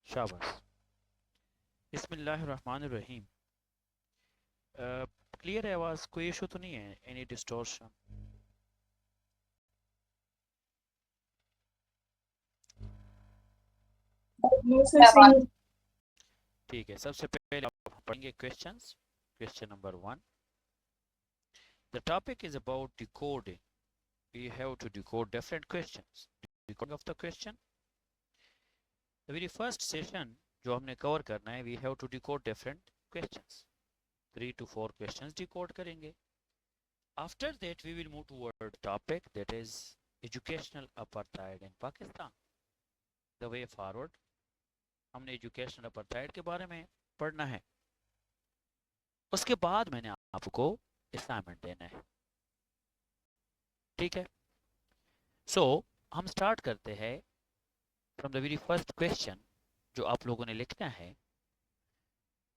शाबाश। बिस्मिल्लाहिर्रहमानिर्रहीम। क्लियर है आवाज़? कोई इशू तो नहीं है? Any distortion? नो सर, सही है। ठीक है, सबसे पहले आप पढ़ेंगे questions. Question number 1, the topic is about decoding. We have to decode different questions. Decoding of the question, the very first session जो हमने कवर करना है, we have to decode different questions. 3 to 4 questions decode करेंगे। After that we will move toward topic that is educational apartheid in Pakistan. The way forward, हमने educational apartheid के बारे में पढ़ना है। उसके बाद मैंने आपको असाइनमेंट देना है। ठीक है, सो हम स्टार्ट करते हैं from the very first question. जो आप लोगों ने लिखना है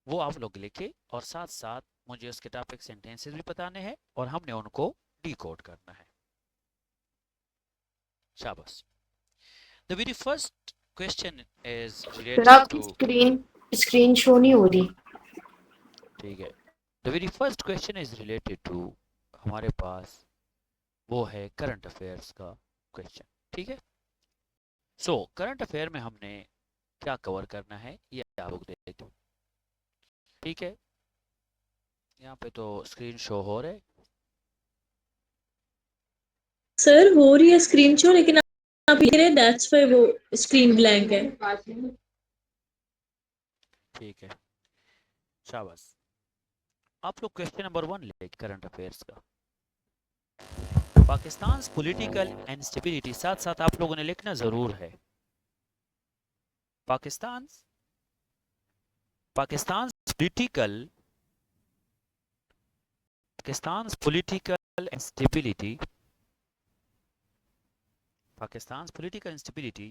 वो आप लोग लिखे, और साथ साथ मुझे उसके टॉपिक सेंटेंसेस भी बताने हैं और हमने उनको डिकोड करना है। शाबाश। The very first question is sir related आपकी टू, स्क्रीन स्क्रीन शो नहीं हो रही। ठीक है, the very first question is related to, हमारे पास वो है करंट अफेयर्स का क्वेश्चन। ठीक है, सो करंट अफेयर में हमने क्या कवर करना है ये आप लोग देख दो। ठीक है, यहाँ पे तो स्क्रीन शो हो रहे। सर हो रही है स्क्रीन शो, लेकिन आप लिख रहे हैं दैट्स व्हाई वो स्क्रीन ब्लैंक है। ठीक है, शाबाश। आप लोग क्वेश्चन नंबर 1 ले करंट अफेयर्स का। पाकिस्तान पॉलिटिकल इंस्टेबिलिटी, साथ साथ आप लोगों ने लिखना जरूर है। Pakistan Pakistan political Pakistan political instability, Pakistan political instability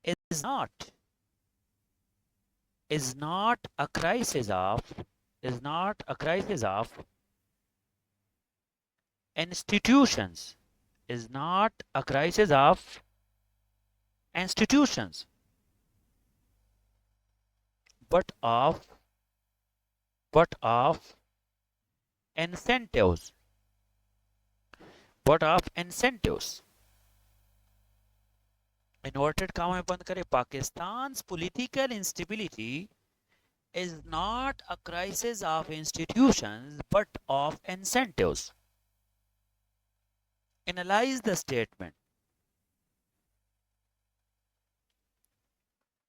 is not is not a crisis of is not a crisis of institutions, is not a crisis of institutions, but of incentives, but of incentives। Inverted comma में बंद करें, Pakistan political instability is not a crisis of institutions but of incentives। Analyze the statement.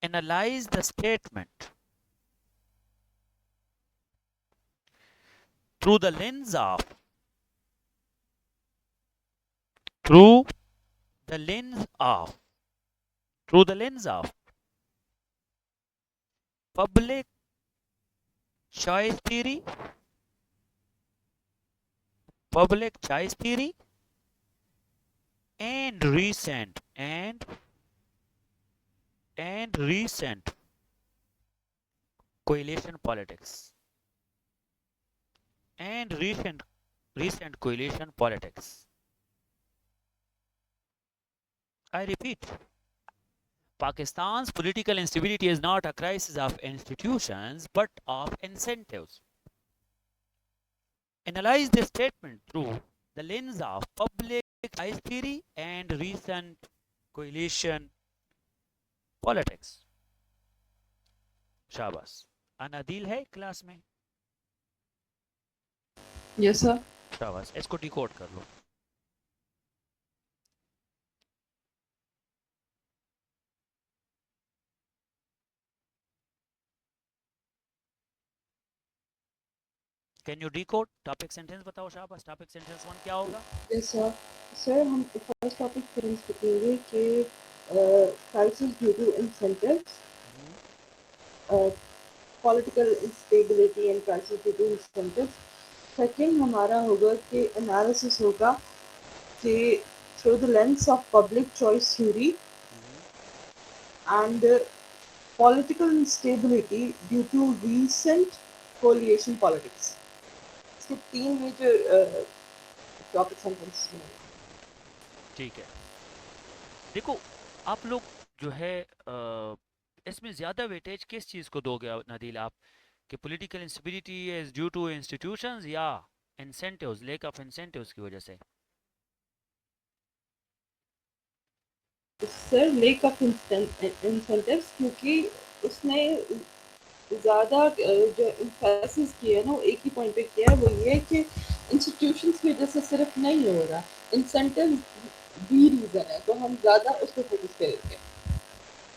Analyze the statement through the lens of through the lens of through the lens of public choice theory, public choice theory, and recent coalition politics, and recent coalition politics। I repeat, Pakistan's political instability is not a crisis of institutions but of incentives। Analyze this statement through the lens of public choice theory and recent coalition politics। शाबाश। अनादिल है class में? Yes sir. शाबाश, इसको decode कर लो। Can you decode topic sentence? बताओ शाबाश, topic sentence 1 क्या होगा? Yes sir. सर हम फर्स्ट टॉपिक सेंटेंस लिखेंगे कि crisis due to incentives, political instability and crisis due to incentives. Second हमारा होगा कि एनालिसिस होगा कि through the lens of public choice theory and political instability due to recent coalition politics. इसके 3 major topic sentence हैं। ठीक है, देखो आप लोग जो है इसमें ज्यादा वेटेज किस चीज को दोगे नदील आप, कि political instability is due to institutions या इंसेंटिव्स, लेक ऑफ इंसेंटिव्स की वजह से? सर लेक ऑफ इंसेंटिव्स, क्योंकि उसने ज़्यादा जो एम्फेसिस किया है ना, वो एक ही पॉइंट पे किया है, वो ये है कि इंस्टीट्यूशंस की वजह से सिर्फ नहीं हो रहा, इंसेंटिव भी रीज़न है, तो हम ज़्यादा उस पर फोकस करेंगे।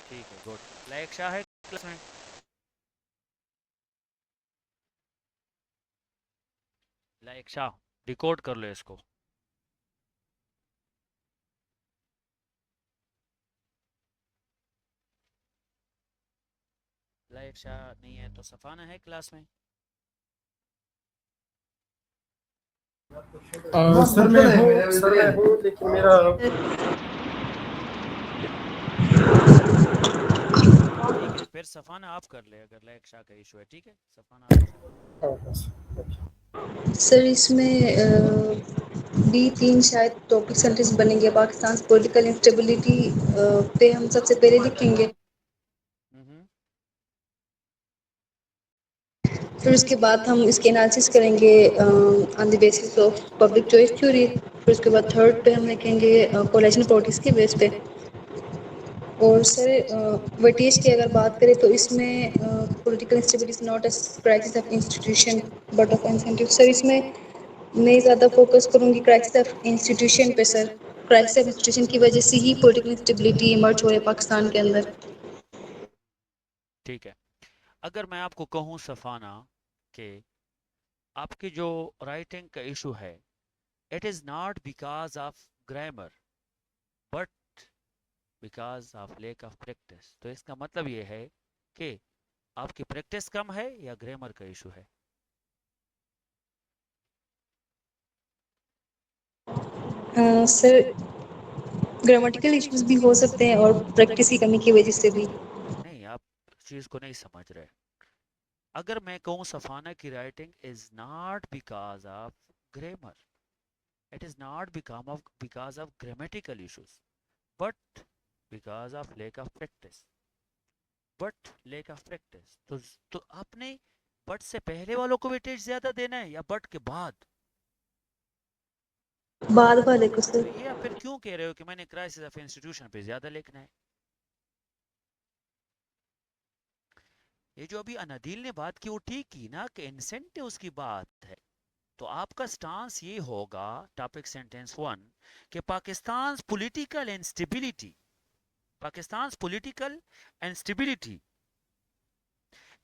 ठीक है, गुड। लाइक शाह है क्लास में? लाइक शाह, डिकोड कर लो इसको। लाइक शाह नहीं है तो सफाना है क्लास में? सर मैं हूँ लेकिन मेरा ठीक है, फिर सफाना आप कर ले अगर लाइक शाह का इशू है। ठीक है सफाना आप कर ले। सर इसमें बी 3 शायद टॉपिक सेंटेंस बनेंगे। पाकिस्तान पॉलिटिकल इंस्टेबिलिटी पे हम सबसे पहले लिखेंगे, फिर उसके बाद हम इसके एनालिसिस करेंगे on the basis of public choice theory. फिर उसके बाद थर्ड पे हम लिखेंगे कोलेशन प्रॉपर्टीज के बेस पे। और सर वेटेज की अगर बात करें तो इसमें political instability not as crisis of institution but of incentive. Sir इसमें मैं ज़्यादा फोकस करूँगी क्राइसिस ऑफ इंस्टीट्यूशन पे। सर क्राइसिस ऑफ इंस्टीट्यूशन की वजह से ही पॉलिटिकल इंस्टेबिलिटी इमर्ज हो रही है पाकिस्तान के अंदर। ठीक है, अगर मैं आपको कहूँ सफाना कि आपकी जो राइटिंग का इशू है, it is not because of grammar but because of lake of practice, तो इसका मतलब ये है कि आपकी प्रैक्टिस कम है या ग्रामर का इशू है? सर ग्रामेटिकल इश्यूज भी हो सकते हैं और प्रैक्टिस की कमी की वजह से भी। नहीं, आप चीज को नहीं समझ रहे। अगर मैं कहूँ सफाना की writing is not because of grammar, it is not because of grammatical issues but because of lake of practice. But lake of practice, तो आपने बट से पहले वालों को वेटेज ज्यादा देना है या बट के बाद? बाद वाले को तो सर। ये आप फिर क्यों कह रहे हो कि मैंने क्राइसिस ऑफ इंस्टीट्यूशन पे ज्यादा लिखना है? ये जो अभी अनादिल ने बात की वो ठीक की ना, कि इंसेंटिव्स की बात है, तो आपका स्टांस ये होगा टॉपिक सेंटेंस 1 कि Pakistan political instability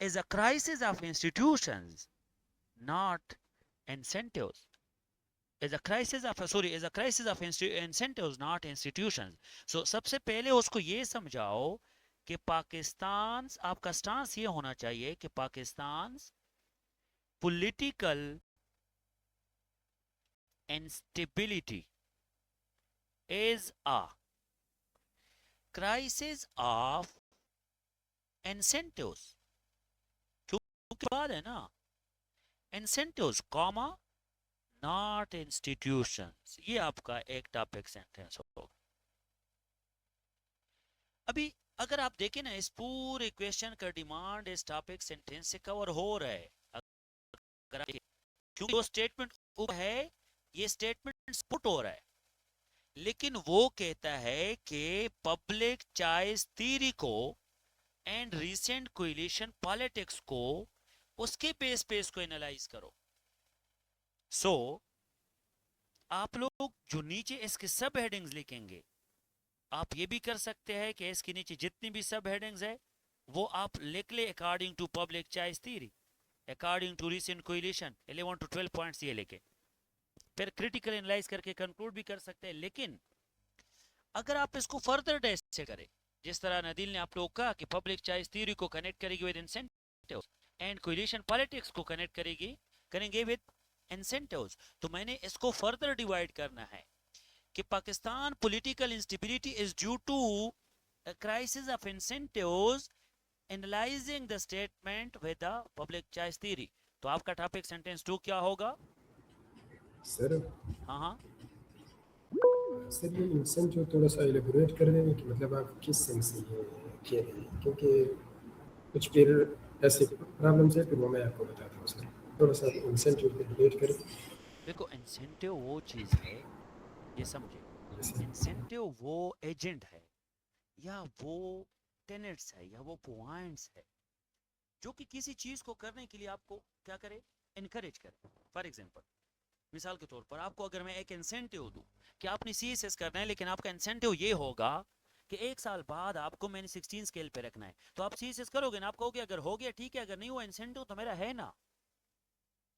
is a crisis of institutions, not incentives. Is a crisis of incentives, not institutions. So सबसे पहले उसको ये समझाओ कि पाकिस्तान, आपका स्टांस ये होना चाहिए कि Pakistan political instability is a crisis of incentives. क्योंकि बात है ना, incentives कॉमा नॉट इंस्टीट्यूशंस, ये आपका एक टॉपिक सेंटेंस होगा। अभी अगर आप देखें ना, इस पूरे क्वेश्चन का डिमांड इस टॉपिक सेंटेंस से कवर हो रहा है। अगर क्योंकि वो स्टेटमेंट है, ये स्टेटमेंट पुट हो रहा है, लेकिन वो कहता है कि पब्लिक चॉइस थ्योरी को एंड रीसेंट कोएलिशन पॉलिटिक्स को, उसके बेस पे इसको एनालाइज करो। सो आप लोग जो नीचे इसके सब हेडिंग्स लिखेंगे, आप ये भी कर सकते हैं कि इसके नीचे जितनी भी सब हेडिंग्स है वो आप लिख ले according to public choice theory, according to recent coalition, 11 to 12 points ये लेके फिर क्रिटिकल एनालाइज करके कंक्लूड भी कर सकते हैं। लेकिन अगर आप इसको फर्दर डेस से करें, जिस तरह नदील ने आप लोग कहा कि पब्लिक चॉइस थ्योरी को कनेक्ट करेगी with incentives and coalition politics को कनेक्ट करेंगे विद इंसेंटिव्स, तो मैंने इसको फर्दर डिवाइड करना है कि Pakistan political instability is due to a crisis of incentives analyzing the statement with the public choice theory। तो आपका टॉपिक सेंटेंस 2 क्या होगा सर हाँ हाँ सर ये इंसेंटिव थोड़ा सा एलेबोरेट कर देंगे कि मतलब आप किस सेंस से ये कह रहे हैं, क्योंकि कुछ फिर ऐसे प्रॉब्लम्स है, फिर वो मैं आपको बताता हूँ सर। थोड़ा सा इंसेंटिव पे रिलेट करें। देखो इंसेंटिव वो चीज है, ये समझे, जैसे इंसेंटिव वो एजेंट है या वो टेनेट्स है या वो पॉइंट्स है जो कि किसी चीज को करने के लिए आपको क्या करे, इनकरेज करे। फॉर एग्जांपल, मिसाल के तौर पर आपको अगर मैं एक इंसेंटिव दूं कि आपने सीएसएस करना है, लेकिन आपका इंसेंटिव ये होगा कि 1 साल बाद आपको मैंने 16 स्केल पे रखना है, तो आप सीएसएस करोगे ना, आप कहोगे अगर हो गया ठीक है, अगर नहीं हुआ इंसेंटिव तो मेरा है ना।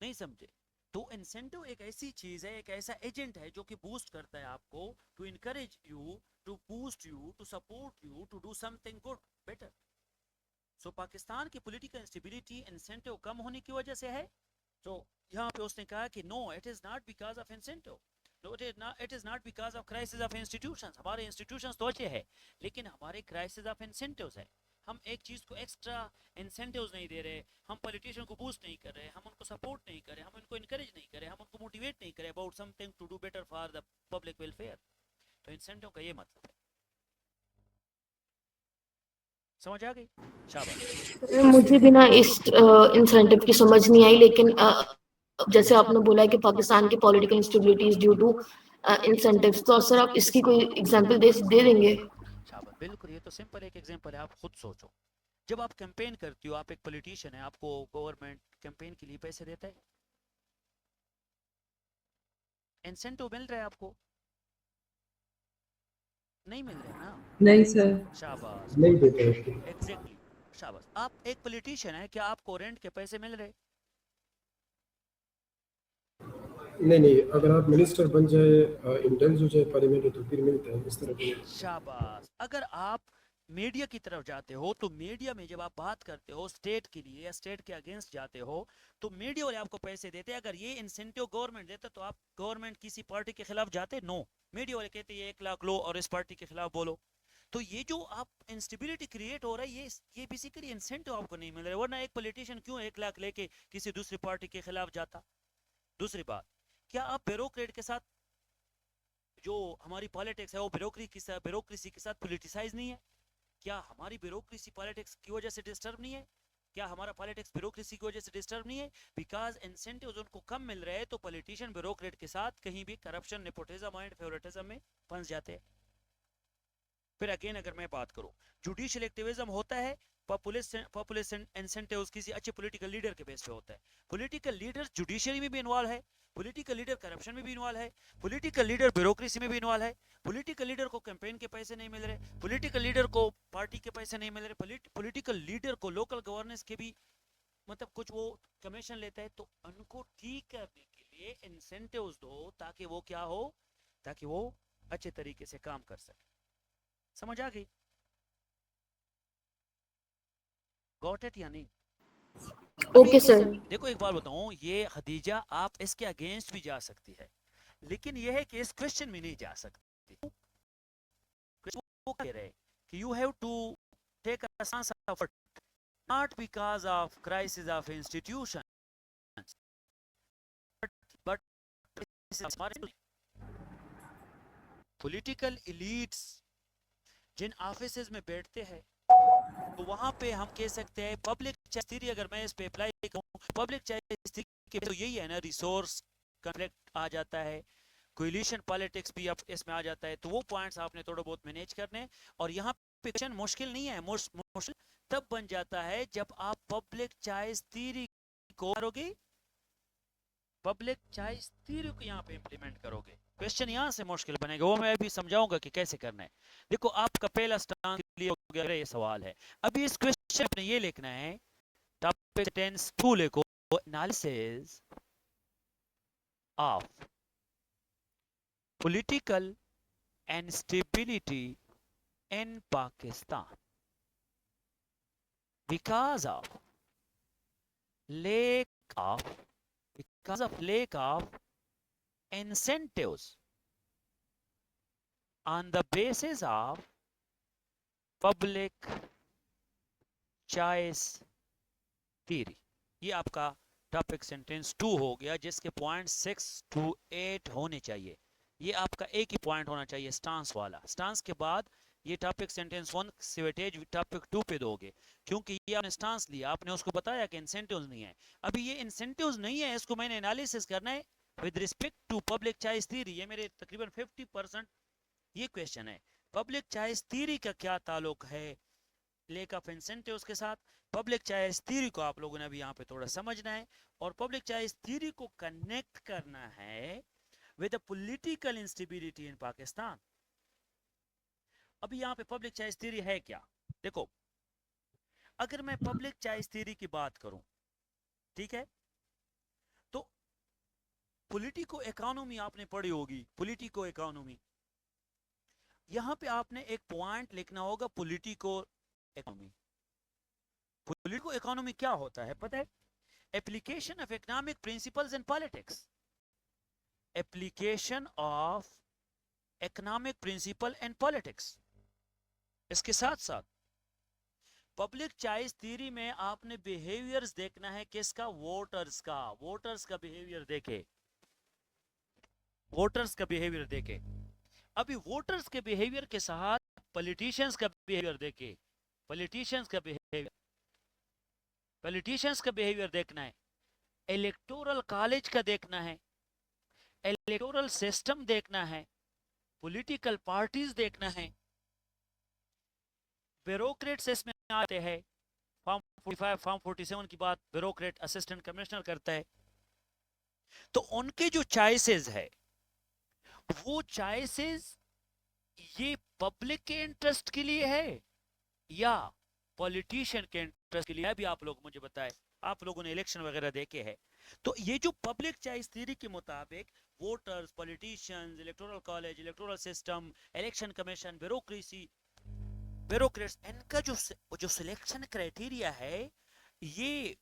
नहीं समझे? तो इंसेंटिव एक ऐसी चीज है, एक ऐसा एजेंट है जो कि बूस्ट करता है आपको, to encourage you, to boost you, to support you to do something good better. So Pakistan की पॉलिटिकल इंस्टेबिलिटी इंसेंटिव कम होने की वजह से है। तो यहाँ पे उसने कहा कि no, it is not because of incentive, no it is not because of crisis of institutions. हमारे इंस्टीट्यूशंस तो अच्छे हैं, लेकिन हमारे क्राइसिस ऑफ इंसेंटिव्स है। हम एक चीज को एक्स्ट्रा इंसेंटिव्स नहीं दे रहे, हम पॉलिटिशियन को बूस्ट नहीं कर रहे, हम उनको सपोर्ट नहीं कर रहे, हम उनको इनकरेज नहीं कर रहे, हम उनको मोटिवेट नहीं कर रहे about something to do better for the public welfare. तो इंसेंटिव का ये मतलब है। समझ आ गई? शाबाश। मुझे भी ना इस इंसेंटिव की समझ नहीं आई, लेकिन जैसे आपने बोला है कि पाकिस्तान की political instability is due to incentives, तो सर आप इसकी कोई एग्जांपल दे देंगे? शाबाश, बिल्कुल, ये तो सिंपल एक एग्जांपल है। आप खुद सोचो, जब आप कैंपेन करती हो, आप एक पॉलिटिशियन है, आपको गवर्नमेंट कैंपेन के लिए पैसे देता है, इंसेंटिव मिल रहा है आपको? नहीं मिल रहा है ना? नहीं सर। शाबाश, नहीं देते हैं। एग्जैक्टली, शाबाश। आप एक पॉलिटिशियन है, क्या आपको रेंट के पैसे मिल रहे? नहीं नहीं, अगर आप मिनिस्टर बन जाए, इंडल्ज हो जाए पार्लियामेंट में, तो फिर मिलता है, इस तरह के। शाबाश। अगर आप मीडिया की तरफ जाते हो, तो मीडिया में जब आप बात करते हो स्टेट के लिए या स्टेट के अगेंस्ट जाते हो, तो मीडिया वाले आपको पैसे देते हैं। अगर ये इंसेंटिव गवर्नमेंट देता तो आप गवर्नमेंट किसी पार्टी के खिलाफ जाते? नो, मीडिया वाले कहते हैं 1 लाख लो और इस पार्टी के खिलाफ बोलो। तो ये जो आप इंस्टेबिलिटी क्रिएट हो रहा है, ये बेसिकली इंसेंटिव आपको नहीं मिल रहा है, वरना एक पॉलिटिशियन क्यों 1 लाख लेके किसी दूसरी पार्टी के खिलाफ जाता? दूसरी बात, क्या आप ब्यूरोक्रेट के साथ, जो हमारी पॉलिटिक्स है वो ब्यूरोक्रेसी के साथ पॉलिटिसाइज नहीं है? क्या हमारी ब्यूरोक्रेसी पॉलिटिक्स की वजह से डिस्टर्ब नहीं है? क्या हमारा पॉलिटिक्स ब्यूरोक्रेसी की वजह से डिस्टर्ब नहीं है? बिकॉज इंसेंटिव्स उनको कम मिल रहे हैं, तो पॉलिटिशियन ब्यूरोक्रेट के साथ कहीं भी करप्शन, नेपोटिज्म एंड फेवरेटिज्म में फंस जाते हैं। फिर अगेन अगर मैं बात करूं, जुडिशियल एक्टिविज्म होता है पॉपुलिस्ट इंसेंटिव्स किसी अच्छे पॉलिटिकल लीडर के बेस पे होता है। पॉलिटिकल लीडर जुडिशरी में भी इन्वॉल्व है, पॉलिटिकल लीडर करप्शन में भी इन्वॉल्व है, पॉलिटिकल लीडर ब्यूरोक्रेसी में भी इन्वॉल्व है, पॉलिटिकल लीडर को कैंपेन के पैसे नहीं मिल रहे, पॉलिटिकल लीडर को पार्टी के पैसे नहीं मिल रहे, पॉलिटिकल लीडर को लोकल गवर्नेंस के भी मतलब कुछ वो कमीशन लेता है। तो उनको ठीक करने के लिए इंसेंटिव्स दो, ताकि वो क्या हो, ताकि वो अच्छे तरीके से काम कर सके। समझ आ गई? गॉट इट या नहीं? Okay sir. देखो एक बात बताऊं, ये खदीजा आप इसके अगेंस्ट भी जा सकती है, लेकिन यह है कि इस क्वेश्चन में नहीं जा सकती। वो कह रहे कि you have to take a chance of not because of crisis of institution but political elites जिन ऑफिसेज में बैठते हैं, तो वहां पे हम कह सकते हैं पब्लिक चॉइस थ्योरी। अगर मैं इस पे अप्लाई करूं, पब्लिक चॉइस थ्योरी तो यही है ना, रिसोर्स कॉन्फ्लिक्ट आ जाता है, कोलिशन पॉलिटिक्स भी अब इसमें आ जाता है। तो वो पॉइंट्स आपने थोड़ा बहुत मैनेज करने। और यहाँ पे क्वेश्चन मुश्किल नहीं है, मुश्किल तब बन जाता है जब आप पब्लिक चॉइस थ्योरी को करोगे, पब्लिक चॉइस थ्योरी को यहाँ पे इंप्लीमेंट करोगे, क्वेश्चन यहाँ से मुश्किल बनेगा। वो मैं अभी समझाऊंगा कि कैसे करना है। देखो आपका पहला स्टांस के लिए ये सवाल है। अभी इस क्वेश्चन में ये लिखना है, टॉपिक 10 लिखो, analysis of political instability in Pakistan because of lack of incentives on the basis of public choice theory। ये आपका टॉपिक सेंटेंस 2 हो गया, जिसके पॉइंट 6 to 8 होने चाहिए। ये आपका एक ही पॉइंट होना चाहिए, स्टांस वाला। स्टांस के बाद ये टॉपिक सेंटेंस 1 से वेटेज टॉपिक 2 पे दोगे, क्योंकि ये आपने स्टांस लिया, आपने उसको बताया कि इंसेंटिव्स नहीं है। अभी ये इंसेंटिव्स नहीं है, इसको मैंने एनालिसिस करना है with respect to public choice theory. ये मेरे तकरीबन 50% ये क्वेश्चन है। पब्लिक चॉइस थ्योरी का क्या ताल्लुक है लेक ऑफ इंसेंटिव्स के साथ? पब्लिक चॉइस थ्योरी को आप लोगों ने अभी यहाँ पे थोड़ा समझना है, और पब्लिक चॉइस थ्योरी को कनेक्ट करना है विद द पॉलिटिकल इंस्टेबिलिटी इन पाकिस्तान। अभी यहाँ पे पब्लिक चॉइस थ्योरी है क्या? देखो, अगर मैं पब्लिक चॉइस थ्योरी की बात करूं, ठीक है, तो पॉलिटिको इकोनॉमी आपने पढ़ी होगी, पॉलिटिको इकोनॉमी। यहां पे आपने एक पॉइंट लिखना होगा, पॉलिटिको इकोनॉमी। पॉलिटिको इकोनॉमी क्या होता है पता है? Application of economic principles in politics. Application of economic principle in politics. इसके साथ साथ पब्लिक चॉइस थ्योरी में आपने बिहेवियर्स देखना है, किसका? वोटर्स का। वोटर्स का बिहेवियर देखे, वोटर्स का बिहेवियर देखे। अभी वोटर्स के बिहेवियर के साथ पॉलिटिशियंस का बिहेवियर देखे, पॉलिटिशियंस का बिहेवियर, पॉलिटिशियंस का बिहेवियर देखना है, इलेक्टोरल कॉलेज का देखना है, इलेक्टोरल सिस्टम देखना है, पॉलिटिकल पार्टीज देखना है, ब्यूरोक्रेट्स इसमें आते हैं। फॉर्म 45 फॉर्म 47 की बात ब्यूरोक्रेट असिस्टेंट कमिश्नर करता है। तो उनके जो चॉइसेस है, वो चॉइसेस ये पब्लिक के इंटरेस्ट के लिए है या पॉलिटिशियन के इंटरेस्ट के लिए है? भी आप लोग मुझे बताएं, आप लोगों ने इलेक्शन वगैरह देखे हैं। तो ये जो पब्लिक चॉइस थ्योरी के मुताबिक voters, politicians, electoral college, electoral system, election commission, bureaucracy, bureaucrats, इनका जो सिलेक्शन क्राइटेरिया है, ये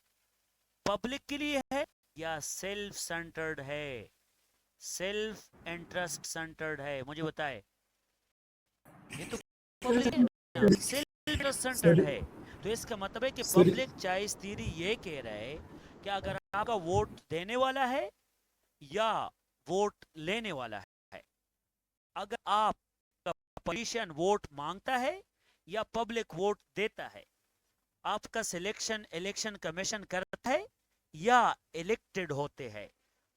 पब्लिक के लिए है या सेल्फ सेंटर्ड है, सेल्फ इंटरेस्ट सेंटर्ड है? मुझे बताए। ये तो सेल्फ इंटरेस्ट सेंटर्ड है। तो इसका मतलब है कि पब्लिक चॉइस थ्योरी ये कह रहा है कि अगर आपका वोट देने वाला है या वोट लेने वाला है, अगर आपका पॉलिटिशियन वोट मांगता है या पब्लिक वोट देता है, आपका सिलेक्शन इलेक्शन कमीशन करता है या इलेक्टेड होते हैं,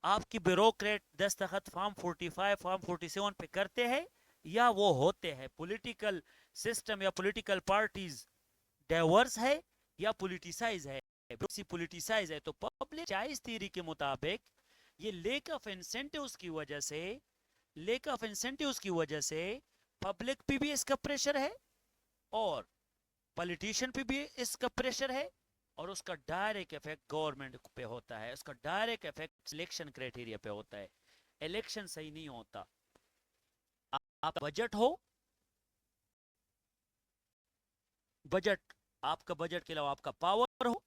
आपकी ब्यूरोक्रेट दस्तखत फॉर्म 45 फॉर्म 47 पे करते हैं या वो होते हैं, पॉलिटिकल सिस्टम या पॉलिटिकल पार्टीज डाइवर्स है या पॉलिटिसाइज है, पॉलिटिसाइज है। तो पब्लिक चॉइस थ्योरी के मुताबिक ये लेक ऑफ इंसेंटिव्स की वजह से, लेक ऑफ इंसेंटिव्स की वजह से पब्लिक पे भी इसका प्रेशर है और पॉलिटिशियन पे भी इसका प्रेशर है, और उसका डायरेक्ट इफेक्ट गवर्नमेंट पे होता है, उसका डायरेक्ट इफेक्ट सिलेक्शन क्राइटेरिया पे होता है। इलेक्शन सही नहीं होता, आप बजट हो, बजट, आपका बजट के अलावा आपका पावर हो,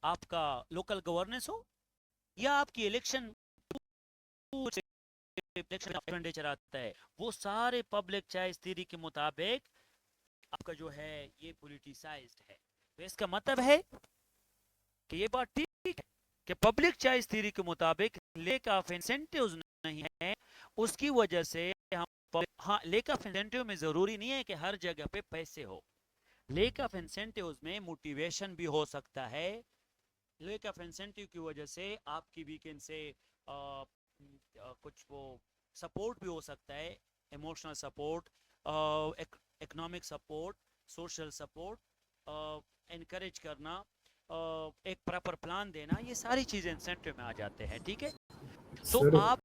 आपका लोकल गवर्नेंस हो, या आपकी इलेक्शन एक्सपेंडिचर आता है, वो सारे पब्लिक चॉइस थ्योरी के मुताबिक आपका जो है ये पॉलिटिसाइज्ड है। तो इसका मतलब है कि ये बात ठीक है कि पब्लिक चॉइस थ्योरी के मुताबिक लेक ऑफ इंसेंटिव्स नहीं है, उसकी वजह से हम, हाँ, लेक ऑफ इंसेंटिव में जरूरी नहीं है कि हर जगह पे पैसे हो, लेक ऑफ इंसेंटिव्स में मोटिवेशन भी हो सकता है। लेक ऑफ इंसेंटिव की वजह से आपकी वीकेंड से कुछ वो सपोर्ट भी हो सकता है, emotional support, economic support, social support, encourage करना, एक प्रॉपर प्लान देना, ये सारी चीजें इंसेंटिव में आ जाते हैं। ठीक है, तो आप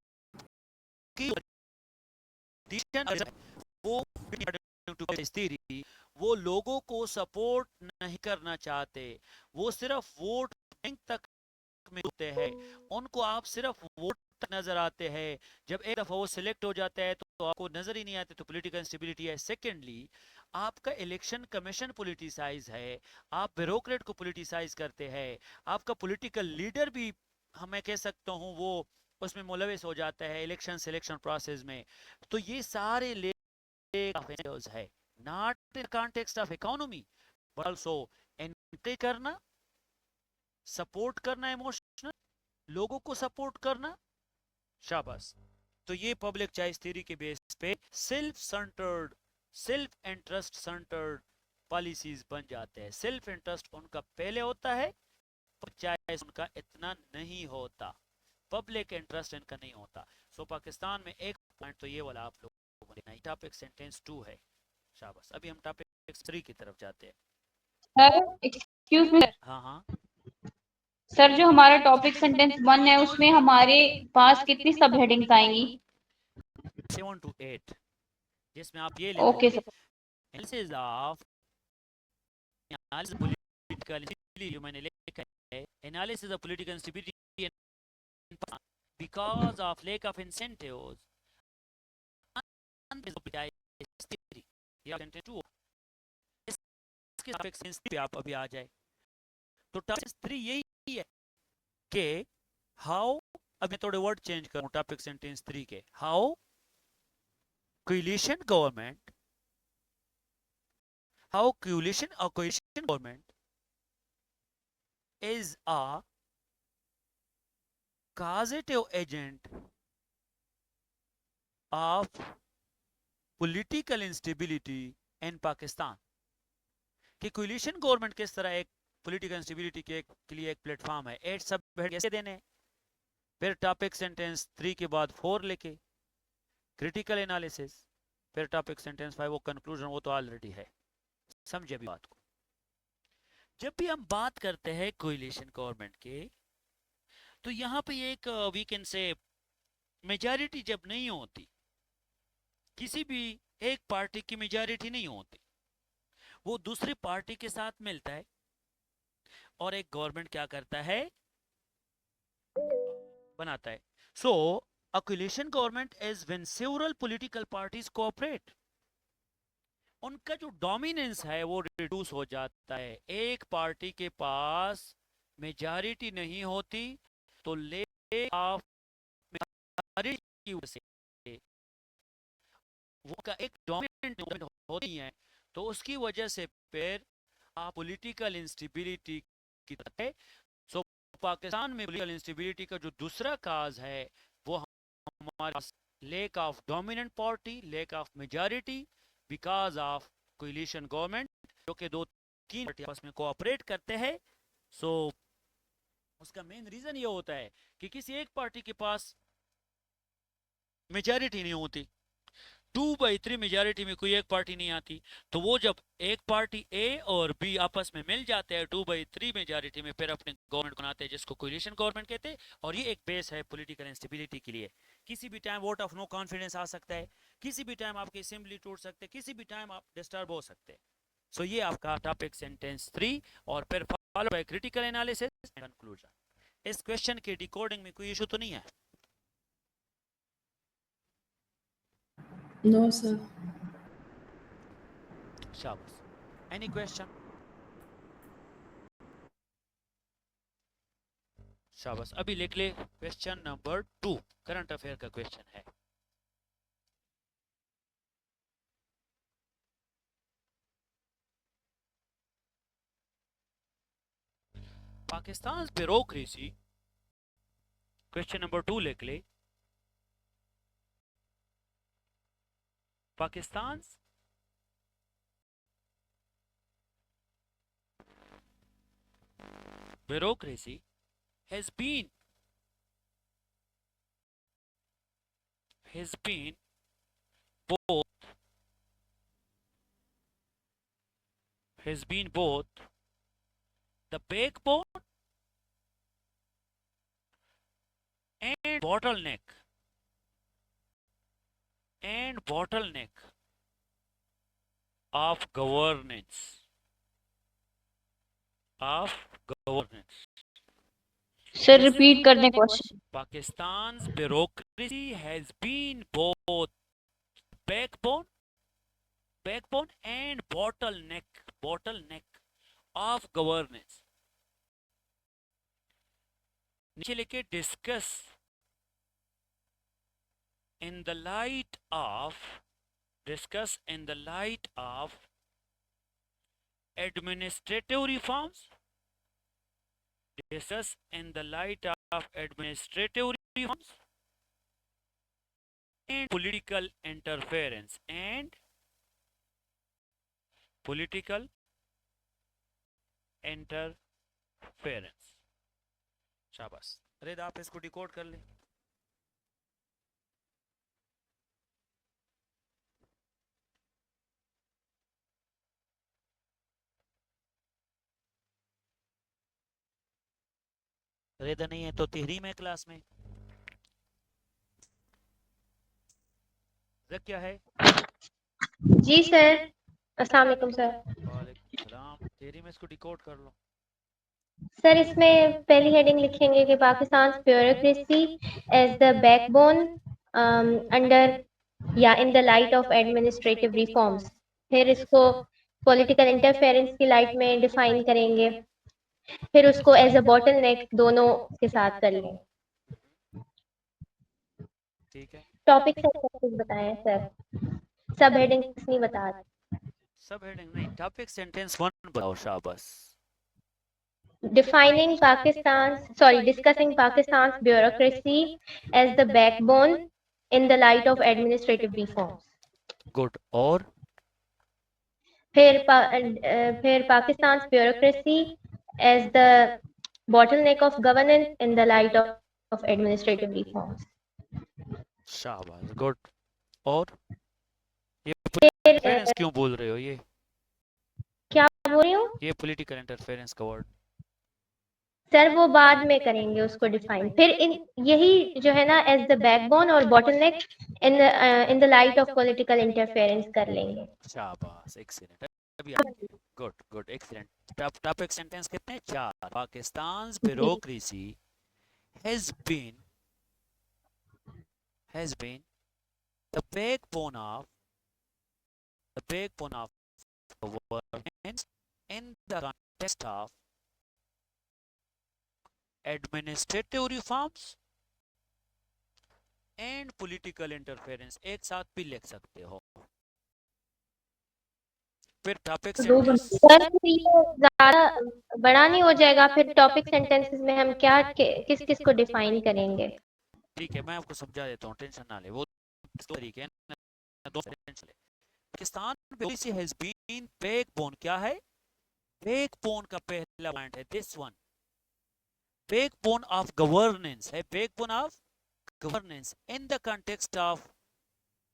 वो लोगों को सपोर्ट नहीं करना चाहते, वो सिर्फ वोट बैंक तक में होते हैं, उनको आप सिर्फ वोट तक नजर आते हैं, जब एक दफा वो सिलेक्ट हो जाता है तो आपको नजर ही नहीं आते, तो पॉलिटिकल इंस्टेबिलिटी है। सेकेंडली, आपका इलेक्शन कमीशन पॉलिटिसाइज है, आप ब्यूरोक्रेट को पॉलिटिसाइज करते हैं, आपका पॉलिटिकल लीडर भी, मैं कह सकता हूँ, वो उसमें मुलविस हो जाता है इलेक्शन सिलेक्शन प्रोसेस में। तो ये सारे है, not in context of economy but also encourage करना, सपोर्ट करना, इमोशनल लोगों को सपोर्ट करना, शाबाश। तो तो ये पब्लिक चॉइस थ्योरी के बेस पे सेल्फ इंटरेस्ट सेंटर्ड पॉलिसीज बन जाते हैं। सेल्फ इंटरेस्ट उनका पहले होता है, चॉइस उनका इतना नहीं होता, पब्लिक इंटरेस्ट इनका नहीं होता। सो पाकिस्तान में एक पॉइंट तो ये वाला आप लोगों को देखना है। टॉपिक सेंटेंस 2 है। शाबाश। अभी हम टॉपिक 3 की तरफ जाते हैं। सर एक्सक्यूज मी हाँ हाँ, सर, जो हमारा टॉपिक सेंटेंस 1 है उसमें हमारे पास कितनी सब हेडिंग्स आएंगी? 7 to 8, जिसमें आप ये ओके लिखोगे सर। एनालिसिस ऑफ पॉलिटिकल, जो मैंने लिखा है analysis of political instability because of lack of incentives पे आप अभी आ जाए तो टॉपिक 3 यही है कि हाउ, अब मैं थोड़े वर्ड चेंज करूं टॉपिक सेंटेंस 3 के। How coalition government, how coalition government is a causative agent of political instability in Pakistan। कि coalition government किस तरह एक political instability के लिए एक प्लेटफॉर्म है। 8 सब कैसे देने, फिर टॉपिक सेंटेंस 3 के बाद 4 लिखे, क्रिटिकल एनालिसिस, फिर टॉपिक सेंटेंस 5 वो कंक्लूजन, वो तो ऑलरेडी है। समझे अभी बात को। जब भी हम बात करते हैं कोएलिशन गवर्नमेंट के, तो यहाँ पे एक वी कैन से मेजॉरिटी जब नहीं होती, किसी भी एक पार्टी की मेजॉरिटी नहीं होती, वो दूसरी पार्टी के साथ मिलता है और एक गवर्नमेंट क्या करता है, बनाता है। सो a coalition government is when several political parties cooperate। उनका जो डोमिनेंस है वो रिड्यूस हो जाता है। एक पार्टी के पास मेजॉरिटी नहीं होती तो ले ऑफ मेजॉरिटी की वजह से वो का एक डोमिनेंट होती है, तो उसकी वजह से फिर पॉलिटिकल इंस्टेबिलिटी की तरह है। सो पाकिस्तान में पॉलिटिकल इंस्टेबिलिटी का जो दूसरा काज है वो हमारे पास lack of dominant party, lack of majority because of coalition government, जो कि 2-3 पार्टी आपस में कोऑपरेट करते हैं। सो उसका मेन रीजन ये होता है कि किसी एक पार्टी के पास मेजॉरिटी नहीं होती, 2/3 मेजॉरिटी में कोई एक पार्टी नहीं आती, तो वो जब एक पार्टी ए और बी आपस में मिल जाते हैं 2/3 मेजॉरिटी में, फिर अपने गवर्नमेंट बनाते हैं जिसको कोएलिशन गवर्नमेंट कहते हैं। और ये एक बेस है पॉलिटिकल इंस्टेबिलिटी के लिए। किसी भी time vote of no confidence आ सकता है, किसी भी टाइम आपकी असेंबली टूट सकते हैं, किसी भी टाइम आप डिस्टर्ब हो सकते हैं। सो ये आपका टॉपिक सेंटेंस 3 और फिर follow by critical analysis and conclusion. इस क्वेश्चन के डिकोडिंग में कोई इशू तो नहीं है? No sir. शाबाश। Any question? शाबाश। अभी लिख ले क्वेश्चन नंबर 2, करंट अफेयर का क्वेश्चन है। पाकिस्तान ब्यूरोक्रेसी, क्वेश्चन नंबर 2 लिख ले। Pakistan bureaucracy has been both the backbone and bottleneck of governance sir repeat कर दें question. Pakistan's bureaucracy has been both backbone and bottleneck of governance। नीचे लिखे discuss in the light of administrative reforms, and political interference and political interference. शाबाश। अरे आप इसको decode कर लें। रेदा नहीं है तो तिहरी में क्लास में क्या है? जी सर, अस्सलाम वालेकुम सर। वालेकुम सलाम। तिहरी में इसको डिकोड कर लो। सर इसमें पहली हेडिंग लिखेंगे कि Pakistan bureaucracy as the backbone under या in the light of administrative reforms. फिर इसको पॉलिटिकल इंटरफेरेंस की लाइट में डिफाइन करेंगे, फिर उसको एज अ बॉटल नेक दोनों के साथ कर लेंगे। ठीक है। टॉपिक कुछ बताएं सर, सब हेडिंग्स नहीं बता रहे। सब हेडिंग नहीं, टॉपिक सेंटेंस 1 बताओ। शाबाश। Defining discussing Pakistan's bureaucracy as the backbone in the light of administrative reforms. Good. और फिर Pakistan's bureaucracy as the bottleneck of governance in the light of administrative reforms. शाबाश, गुड। और ये फिर interference क्यों बोल रहे हो? ये क्या बोल रही हूँ ये पॉलिटिकल इंटरफेरेंस का वर्ड। सर, वो बाद में करेंगे उसको डिफाइन। फिर यही जो है ना एज द बैकबोन और bottleneck in the light of political interference कर लेंगे। शाबाश, एक्सीलेंट। अभी good good, excellent. Topic sentence कितने? 4। Pakistan bureaucracy has been the backbone of governance in the context of administrative reforms and political interference। एक साथ भी लिख सकते हो। फिर टॉपिक सेंटेंस सर ये ज्यादा बड़ा नहीं हो जाएगा? फिर टॉपिक सेंटेंसेस में हम क्या किस किस को डिफाइन करेंगे? ठीक है, मैं आपको समझा देता हूँ, टेंशन ना ले। वो दो तरीके हैं, दो सेंटेंस ले। Pakistan bureaucracy has been backbone. क्या है? बैकबोन का पहला पॉइंट है this one. Backbone of governance है, backbone of governance in the context of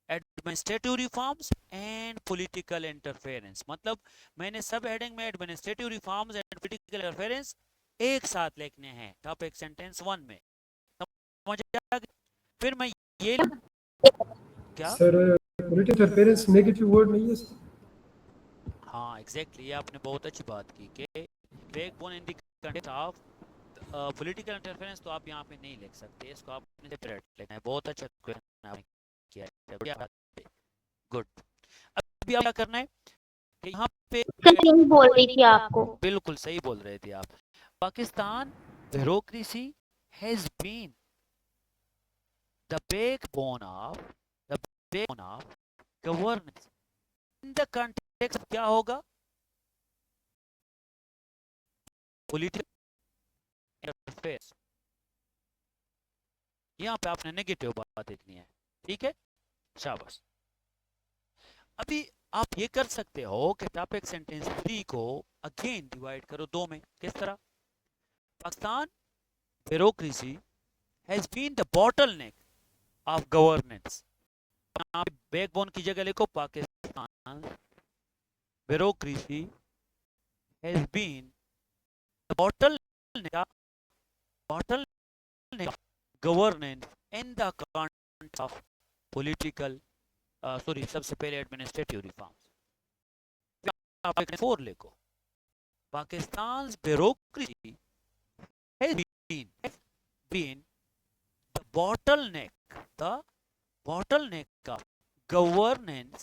administrative reforms and political interference. मतलब मैंने सब हेडिंग में administrative reforms and political interference एक साथ लिखने हैं टॉपिक सेंटेंस 1 में। समझ आ गया? फिर मैं ये क्या sir political interference negative word नहीं है सर? हाँ एग्जैक्टली, ये आपने बहुत अच्छी बात की कि backbone in the context of political interference तो आप यहाँ पे नहीं लिख सकते, इसको आपने सेपरेट लिखना है। बहुत अच्छा क्वेश्चन आपने किया है, गुड। अभी आप क्या करना है कि यहाँ पे सही बोल रही थी आपको। बिल्कुल सही बोल रहे थे आप। Pakistan bureaucracy has been the backbone of governance in the context. क्या होगा? Political interference. यहाँ पे आपने नेगेटिव बात लिखनी है, ठीक है? शाबाश। अभी आप ये कर सकते हो कि टॉपिक सेंटेंस 3 को अगेन डिवाइड करो 2 में। किस तरह? Pakistan bureaucracy has been the bottleneck of governance. Backbone की जगह लिखो Pakistan bureaucracy has been the bottleneck governance in the context of political सबसे पहले एडमिनिस्ट्रेटिव रिफॉर्म्स। आप 4 लिखो। Pakistan bureaucracy has been the bottleneck of governance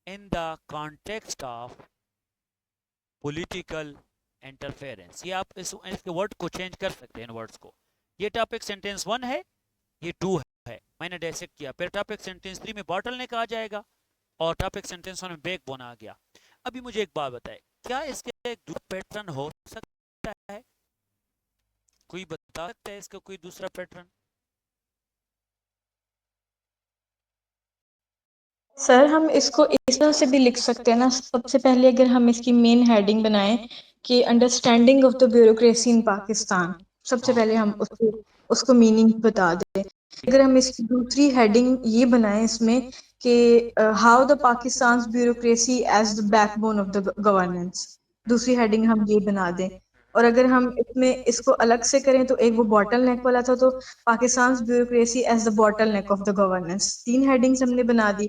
in the context of political interference। ये आप इसके वर्ड को चेंज कर सकते हैं, इन वर्ड्स को। ये टॉपिक सेंटेंस 1 है, ये 2 है, मैंने डायसेक्ट किया। फिर टॉपिक सेंटेंस 3 में बॉटलनेक आ जाएगा और टॉपिक सेंटेंस 1 में बैकबोन आ गया। अभी मुझे एक बात बताए, क्या इसके एक दूसरा पैटर्न हो सकता है? कोई बता सकता है इसका कोई दूसरा पैटर्न? सर हम इसको इस तरह से भी लिख सकते हैं ना, सबसे पहले अगर हम इसकी मेन हेडिंग बनाएं कि अंडरस्टैंडिंग ऑफ द ब्यूरोक्रेसी इन पाकिस्तान, सबसे पहले हम उसको मीनिंग बता दें। अगर हम इसकी दूसरी हेडिंग ये बनाएं इसमें कि how the Pakistan bureaucracy as the backbone of the governance, दूसरी हेडिंग हम ये बना दें। और अगर हम इसमें इसको अलग से करें तो एक वो बॉटल नेक वाला था, तो Pakistan bureaucracy as the bottleneck of the governance, 3 headings हमने बना दी।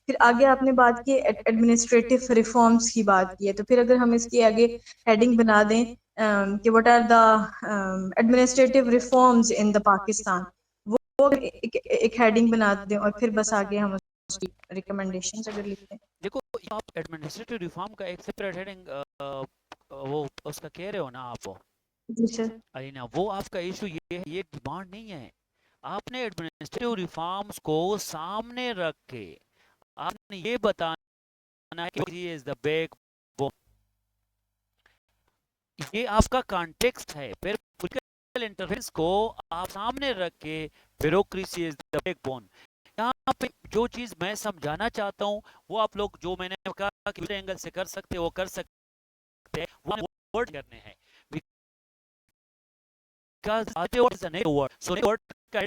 फिर आगे आपने बात की एडमिनिस्ट्रेटिव रिफॉर्म्स की बात की है, तो फिर अगर हम इसकी आगे हेडिंग बना दें कि what are the administrative reforms in the Pakistan, वो एक हेडिंग बना दें और फिर बस आगे हम उसकी रिकमेंडेशंस अगर लिखते हैं। देखो आप एडमिनिस्ट्रेटिव रिफॉर्म का एक सेपरेट हेडिंग वो उसका कह रहे हो ना आप, जी सर। अरे ना वो आपका इशू ये है, ये डिमांड नहीं है। आपने एडमिनिस्ट्रेटिव रिफॉर्म्स को सामने रख के आपने ये बताना है कि इज द बैकबोन, ये आपका कॉन्टेक्स्ट है। फिर पॉलिटिकल इंटरफेरेंस को आप सामने रख के ब्यूरोक्रेसी इज द बैकबोन, यहाँ पे जो चीज मैं समझाना चाहता हूँ वो आप लोग, जो मैंने कहा कि एंगल से कर सकते हो वो कर सकते हैं, वो वर्ड करने हैं because other word is a negative word, so negative word का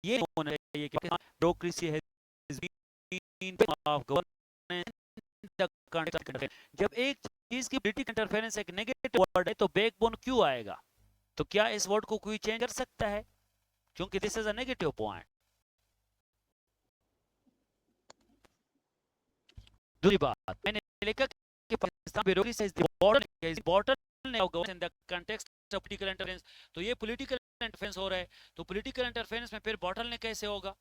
ये होना चाहिए कि ब्यूरोक्रेसी है ऑफ गवर्नेंस। जब एक चीज की पॉलिटिकल इंटरफेरेंस एक नेगेटिव वर्ड है तो बैकबोन क्यों आएगा? तो क्या इस वर्ड को कोई चेंज कर सकता है? क्योंकि this is a negative point. दूसरी बात मैंने लिखा कि Pakistan bureaucracy is the bottleneck of governance in the context of political interference, तो ये पॉलिटिकल इंटरफेरेंस हो रहा है, तो पॉलिटिकल इंटरफेरेंस में फिर बॉटलनेक कैसे होगा?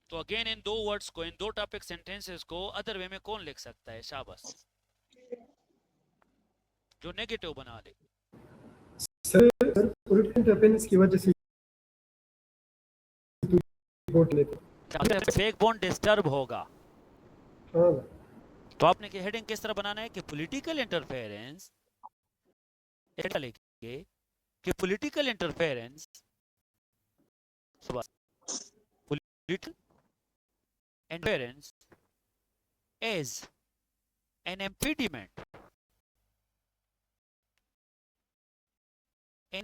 तो अगेन इन दो वर्ड्स को, इन दो टॉपिक सेंटेंसेस को अदर वे में कौन लिख सकता है? शाबाश, जो नेगेटिव बना दे। सर पॉलिटिकल इंटरफेरेंस की वजह से बैकबोन डिस्टर्ब होगा। हाँ तो आपने की हेडिंग किस तरह बनाना है कि पॉलिटिकल इंटरफेरेंस, ऐसा लिखिए कि political interference political interference is an impediment in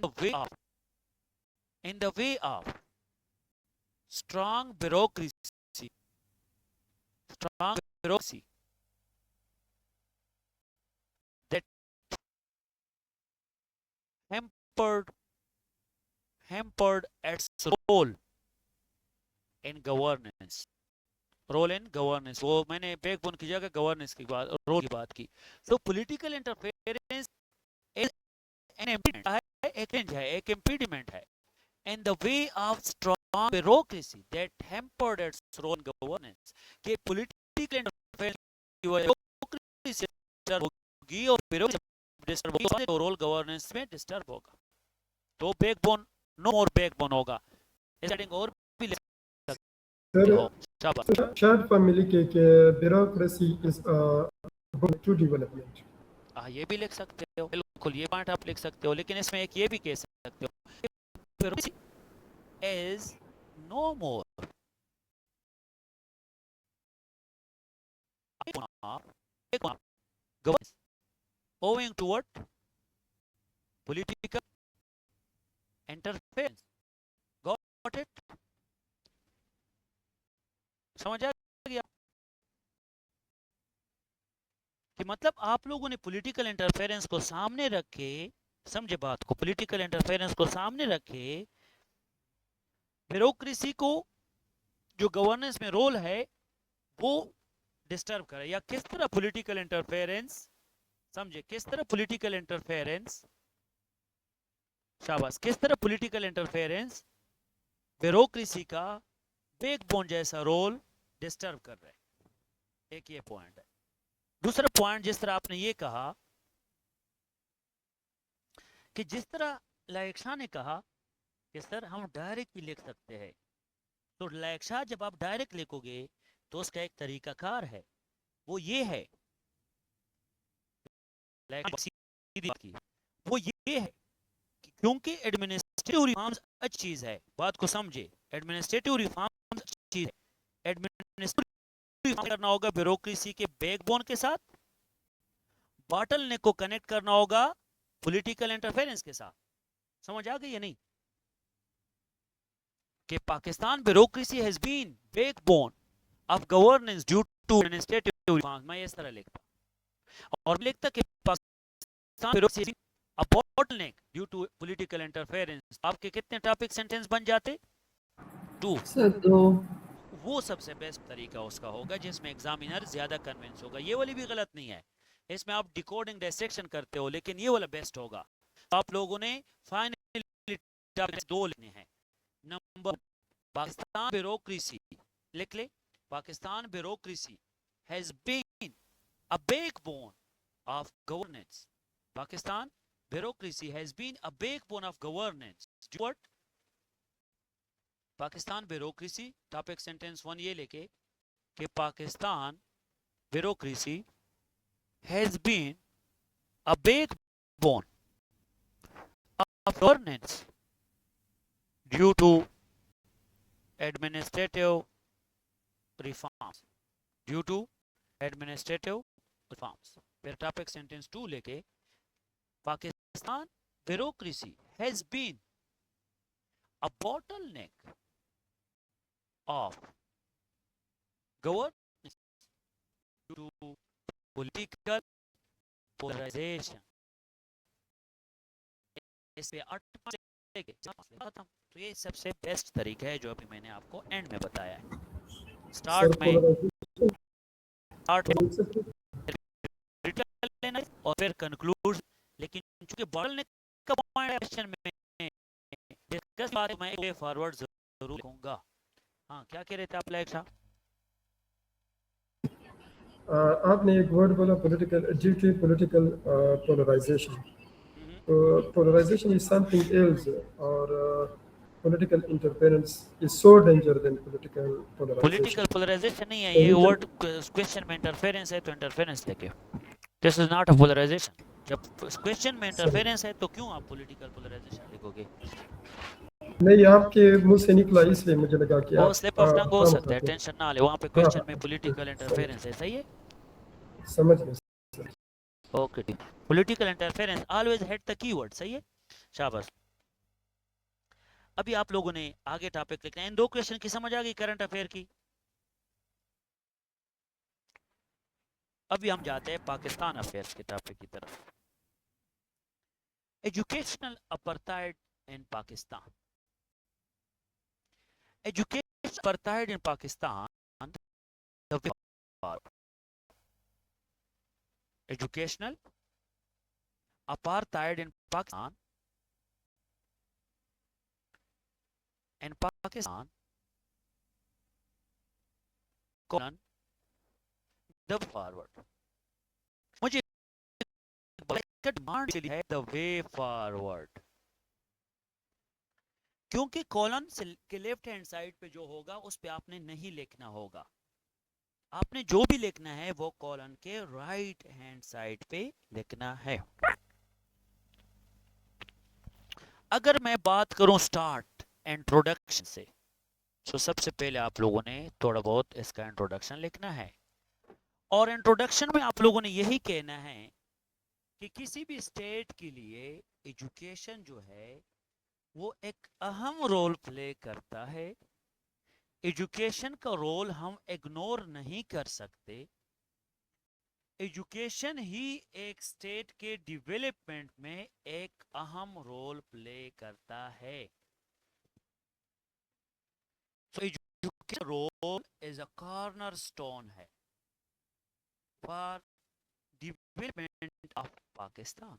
the way of strong bureaucracy that hampered its role in governance, वो मैंने बैकबोन की जगह गवर्नेंस की बात, रोल की बात की। तो पॉलिटिकल इंटरफेरेंस एन इम्पीडिमेंट है, एक इम्पीडिमेंट है in the way of strong bureaucracy that hampered its role in governance, कि political interference की वजह से डिस्टर्ब होगी और bureaucracy डिस्टर्ब होगी तो रोल गवर्नेंस में डिस्टर्ब होगा, तो बैकबोन नो मोर बैकबोन होगा। हेडिंग और भी लिख सकते हो। शाबाश। शायद फैमिली के ब्यूरोक्रेसी इज टू डेवलपमेंट, हाँ ये भी लिख सकते हो, बिल्कुल ये पॉइंट आप लिख सकते हो, लेकिन इसमें एक ये भी कह सकते हो bureaucracy is no more governance owing to what? Political interference. Got it? समझ आ गया कि मतलब आप लोगों ने पॉलिटिकल इंटरफेरेंस को सामने रखे, समझे बात को, पॉलिटिकल इंटरफेरेंस को सामने रखे ब्यूरोक्रेसी को जो गवर्नेंस में रोल है वो डिस्टर्ब करे, या किस तरह पॉलिटिकल इंटरफेरेंस, समझे किस तरह पॉलिटिकल इंटरफेरेंस, शाबाश, किस तरह पॉलिटिकल इंटरफेरेंस ब्यूरोक्रेसी का बैकबोन जैसा रोल डिस्टर्ब कर रहा है। एक ये पॉइंट है। दूसरा पॉइंट, जिस तरह आपने ये कहा कि जिस तरह लायक शाह ने कहा कि सर हम डायरेक्ट भी लिख सकते हैं, तो लायक शाह जब आप डायरेक्ट लिखोगे तो उसका एक तरीकाकार है, वो ये है, वो ये है कि क्योंकि एडमिनिस्ट्रेटिव रिफॉर्म्स अच्छी चीज है, बात को समझे, एडमिनिस्ट्रेटिव रिफॉर्म्स अच्छी चीज है, करना होगा ब्यूरोक्रेसी के बैकबोन के साथ, बॉटलनेक को कनेक्ट करना होगा पॉलिटिकल इंटरफेरेंस के साथ। समझ आ गई या नहीं कि Pakistan bureaucracy has been backbone of governance due to administrative reforms. मैं इस तरह लिखता और लिखता कि Pakistan bureaucracy a bottleneck due to political interference. आपके कितने टॉपिक सेंटेंस बन जाते? 2। सर 2। वो सबसे बेस्ट तरीका उसका होगा जिसमें एग्जामिनर ज्यादा कन्विंस होगा। ये वाली भी गलत नहीं है, इसमें आप डिकोडिंग डिसेक्शन करते हो, लेकिन ये वाला बेस्ट होगा। तो आप लोगों ने फाइनली 2 लेने हैं। नंबर, पाकिस्तान ब्यूरोक्रेसी लिख ले। Pakistan bureaucracy has been a backbone of governance. Pakistan bureaucracy has been a backbone of governance. What? Pakistan bureaucracy topic sentence 1 ये लेके कि Pakistan bureaucracy has been a backbone of governance due to administrative reforms. Due to administrative reforms. फिर topic sentence 2 लेके Pakistan bureaucracy has been a bottleneck of governance due to political polarization. इस पे खत्म। तो ये सबसे बेस्ट तरीका है जो अभी मैंने आपको एंड में बताया है। स्टार्ट में लेना और फिर कंक्लूड। लेकिन चूंकि बॉटलनेक का पॉइंट है क्वेश्चन में डिस्कस बात मैं वे फॉरवर्ड जरूर लिखूंगा। हाँ, क्या कह रहे थे आप लाइक साहब? आपने एक वर्ड बोला political, due to political polarization. तो पोलराइजेशन इज समथिंग एल्स और political interference is so dangerous than political polarization. Political polarization नहीं है ये वर्ड। क्वेश्चन में इंटरफेरेंस है तो इंटरफेरेंस लेके, this is not a polarization. जब क्वेश्चन में इंटरफेरेंस है तो क्यों आप पॉलिटिकल पोलराइजेशन लिखोगे? नहीं, आपके मुंह से निकला इसलिए मुझे लगा कि वो स्लिप ऑफ टंग हो सकता है, टेंशन ना ले। वहां पे क्वेश्चन में पॉलिटिकल इंटरफेरेंस है, सही है? समझ गए। ओके ठीक। Political interference always head the keyword, सही है? शाबाश। अभी आप लोगों ने आगे टॉपिक लिखना है। इन 2 क्वेश्चन की समझ आ गई करंट अफेयर की। अभी हम जाते हैं पाकिस्तान अफेयर्स के टॉपिक की तरफ। Educational apartheid in Pakistan. Education apartheid in Pakistan. Educational apartheid in Pakistan in Pakistan, the forward. मुझे डिमांड चली है the way forward, क्योंकि कॉलन के लेफ्ट हैंड साइड पे जो होगा उस पे आपने नहीं लिखना होगा। आपने जो भी लिखना है वो कॉलन के राइट हैंड साइड पे लिखना है। अगर मैं बात करूं स्टार्ट इंट्रोडक्शन से, तो सबसे पहले आप लोगों ने थोड़ा बहुत इसका इंट्रोडक्शन लिखना है। और इंट्रोडक्शन में आप लोगों ने यही कहना है कि किसी भी स्टेट के लिए एजुकेशन जो है वो एक अहम रोल प्ले करता है। एजुकेशन का रोल हम इग्नोर नहीं कर सकते। एजुकेशन ही एक स्टेट के डेवलपमेंट में एक अहम रोल प्ले करता है। So education role is a cornerstone है for development of Pakistan.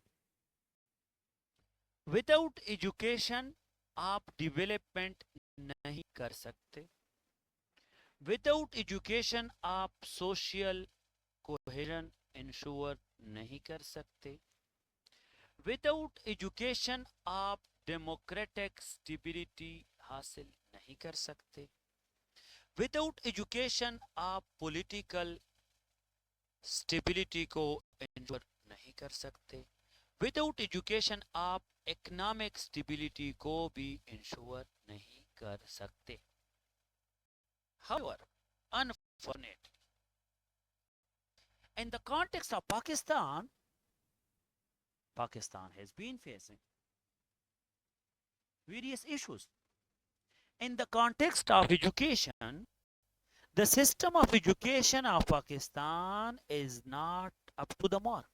Without education आप development नहीं कर सकते। Without education आप social cohesion ensure नहीं कर सकते। Without education आप democratic stability हासिल नहीं कर सकते। विदाउट एजुकेशन आप पॉलिटिकल स्टेबिलिटी को इंश्योर नहीं कर सकते। विदाउट एजुकेशन आप इकोनॉमिक स्टेबिलिटी को भी इंश्योर नहीं कर सकते। However it. In the context of Pakistan, Pakistan has been facing various issues. In the context of education, the system of education of Pakistan is not up to the mark.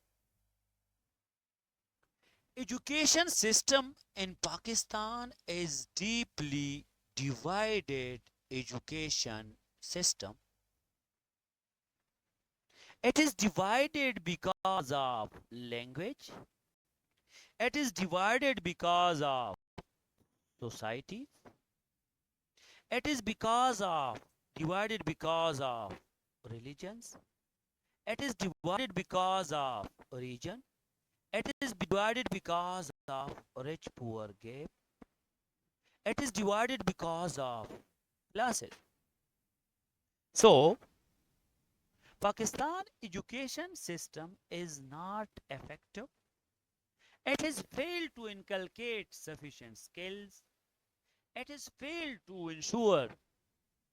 Education system in Pakistan is deeply divided education system. It is divided because of language. It is divided because of society. It is divided because of religions. It is divided because of region. It is divided because of rich poor gap. It is divided because of classes. So, Pakistan education system is not effective. It has failed to inculcate sufficient skills. It has failed to ensure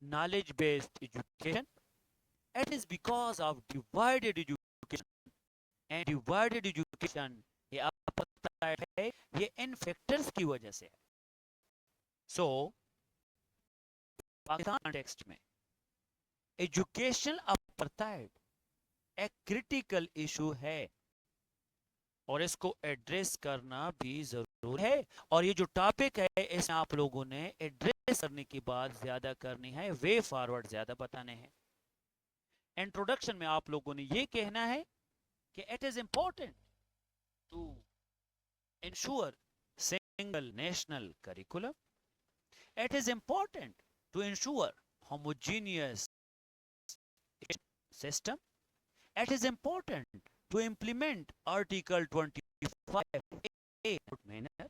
knowledge-based education. It is because of divided education. And divided education ये आपको पता है ये इन factors की वजह से है. So Pakistan context में एजुकेशनल अपार्थाइड एक क्रिटिकल इशू है और इसको एड्रेस करना भी जरूरी है. और ये जो टॉपिक है इसमें आप लोगों ने एड्रेस करने की बात ज्यादा करनी है, वे फॉरवर्ड ज्यादा बताने हैं. इंट्रोडक्शन में आप लोगों ने ये कहना है कि it is important to ensure single national curriculum. It is important to ensure homogeneous system. It is important to implement Article 25A manner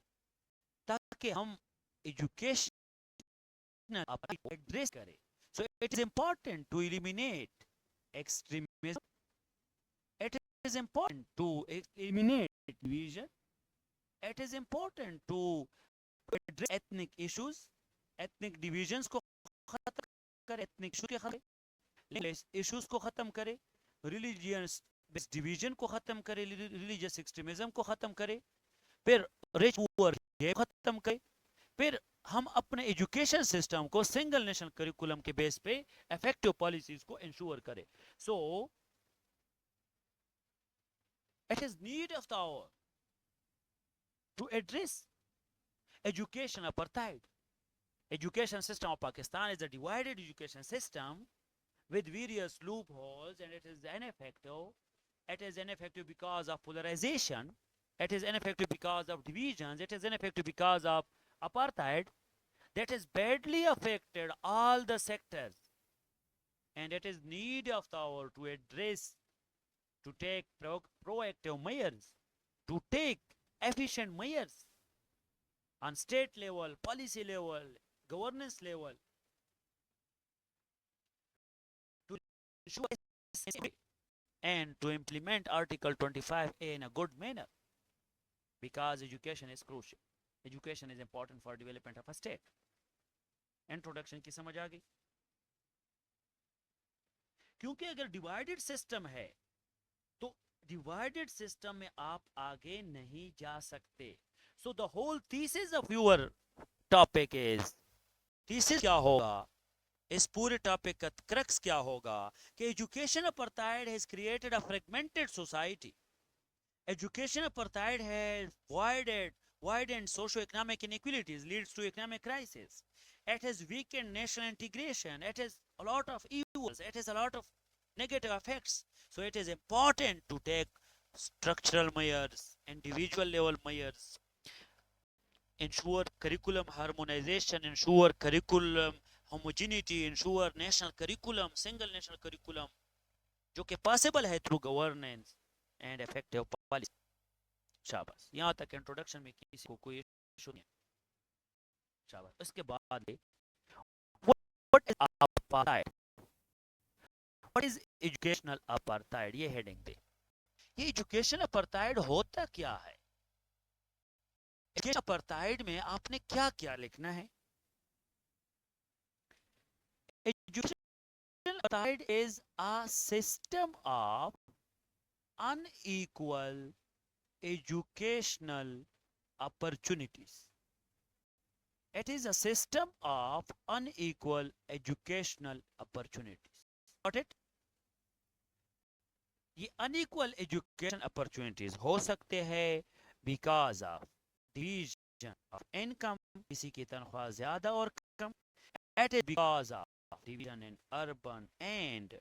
ताकि हम education address करें. So it is important to eliminate extremism. It is important to eliminate division. It is important to address ethnic issues, ethnic divisions को खत्म करे, ethnic issues के खत्म, language issues को खत्म करे, religious division को खत्म करे, religious extremism को खत्म करे, फिर rich poor gap खत्म करे, फिर हम अपने एजुकेशन सिस्टम को सिंगल नेशनल करिकुलम के बेस पे इफेक्टिव पॉलिसीज को इंश्योर करे. सो it is need of the hour to address education apartheid. Education system of Pakistan is a divided education system with various loopholes, and it is ineffective. It is ineffective because of polarization. It is ineffective because of divisions. It is ineffective because of apartheid that has badly affected all the sectors. And it is need of the hour to address, to take proactive measures, to take efficient measures on state level, policy level, governance level, to ensure and to implement Article 25A in a good manner, because education is crucial. Education is important for development of a state. Introduction की समझ आ गई? क्योंकि अगर divided system है तो divided system में आप आगे नहीं जा सकते. So the whole thesis of your topic is, thesis क्या होगा, इस पूरे टॉपिक का क्रक्स क्या होगा कि education apartheid has created a fragmented society. Education apartheid has widened socio-economic inequalities, leads to economic crisis. It has weakened national integration. It has a lot of evils. It has a lot of negative effects. So it is important to take structural measures, individual level measures, ensure curriculum harmonization, ensure curriculum homogeneity, ensure national curriculum, single national curriculum, जो कि possible है through governance and effective policy. शाबाश, यहाँ तक introduction में किसी को कोई इशू नहीं है. शाबाश. उसके बाद what is apartheid? What is educational apartheid? ये हेडिंग दे. ये एजुकेशन अपार्थाइड होता क्या है? एजुकेशन अपार्थाइड में आपने क्या क्या लिखना है? Education apartheid is a system of unequal educational opportunities. It is a system of unequal educational opportunities. Got it? ये unequal education opportunities हो सकते हैं because of division of income, किसी की तनख्वाह ज्यादा और कम. It is because of division in urban and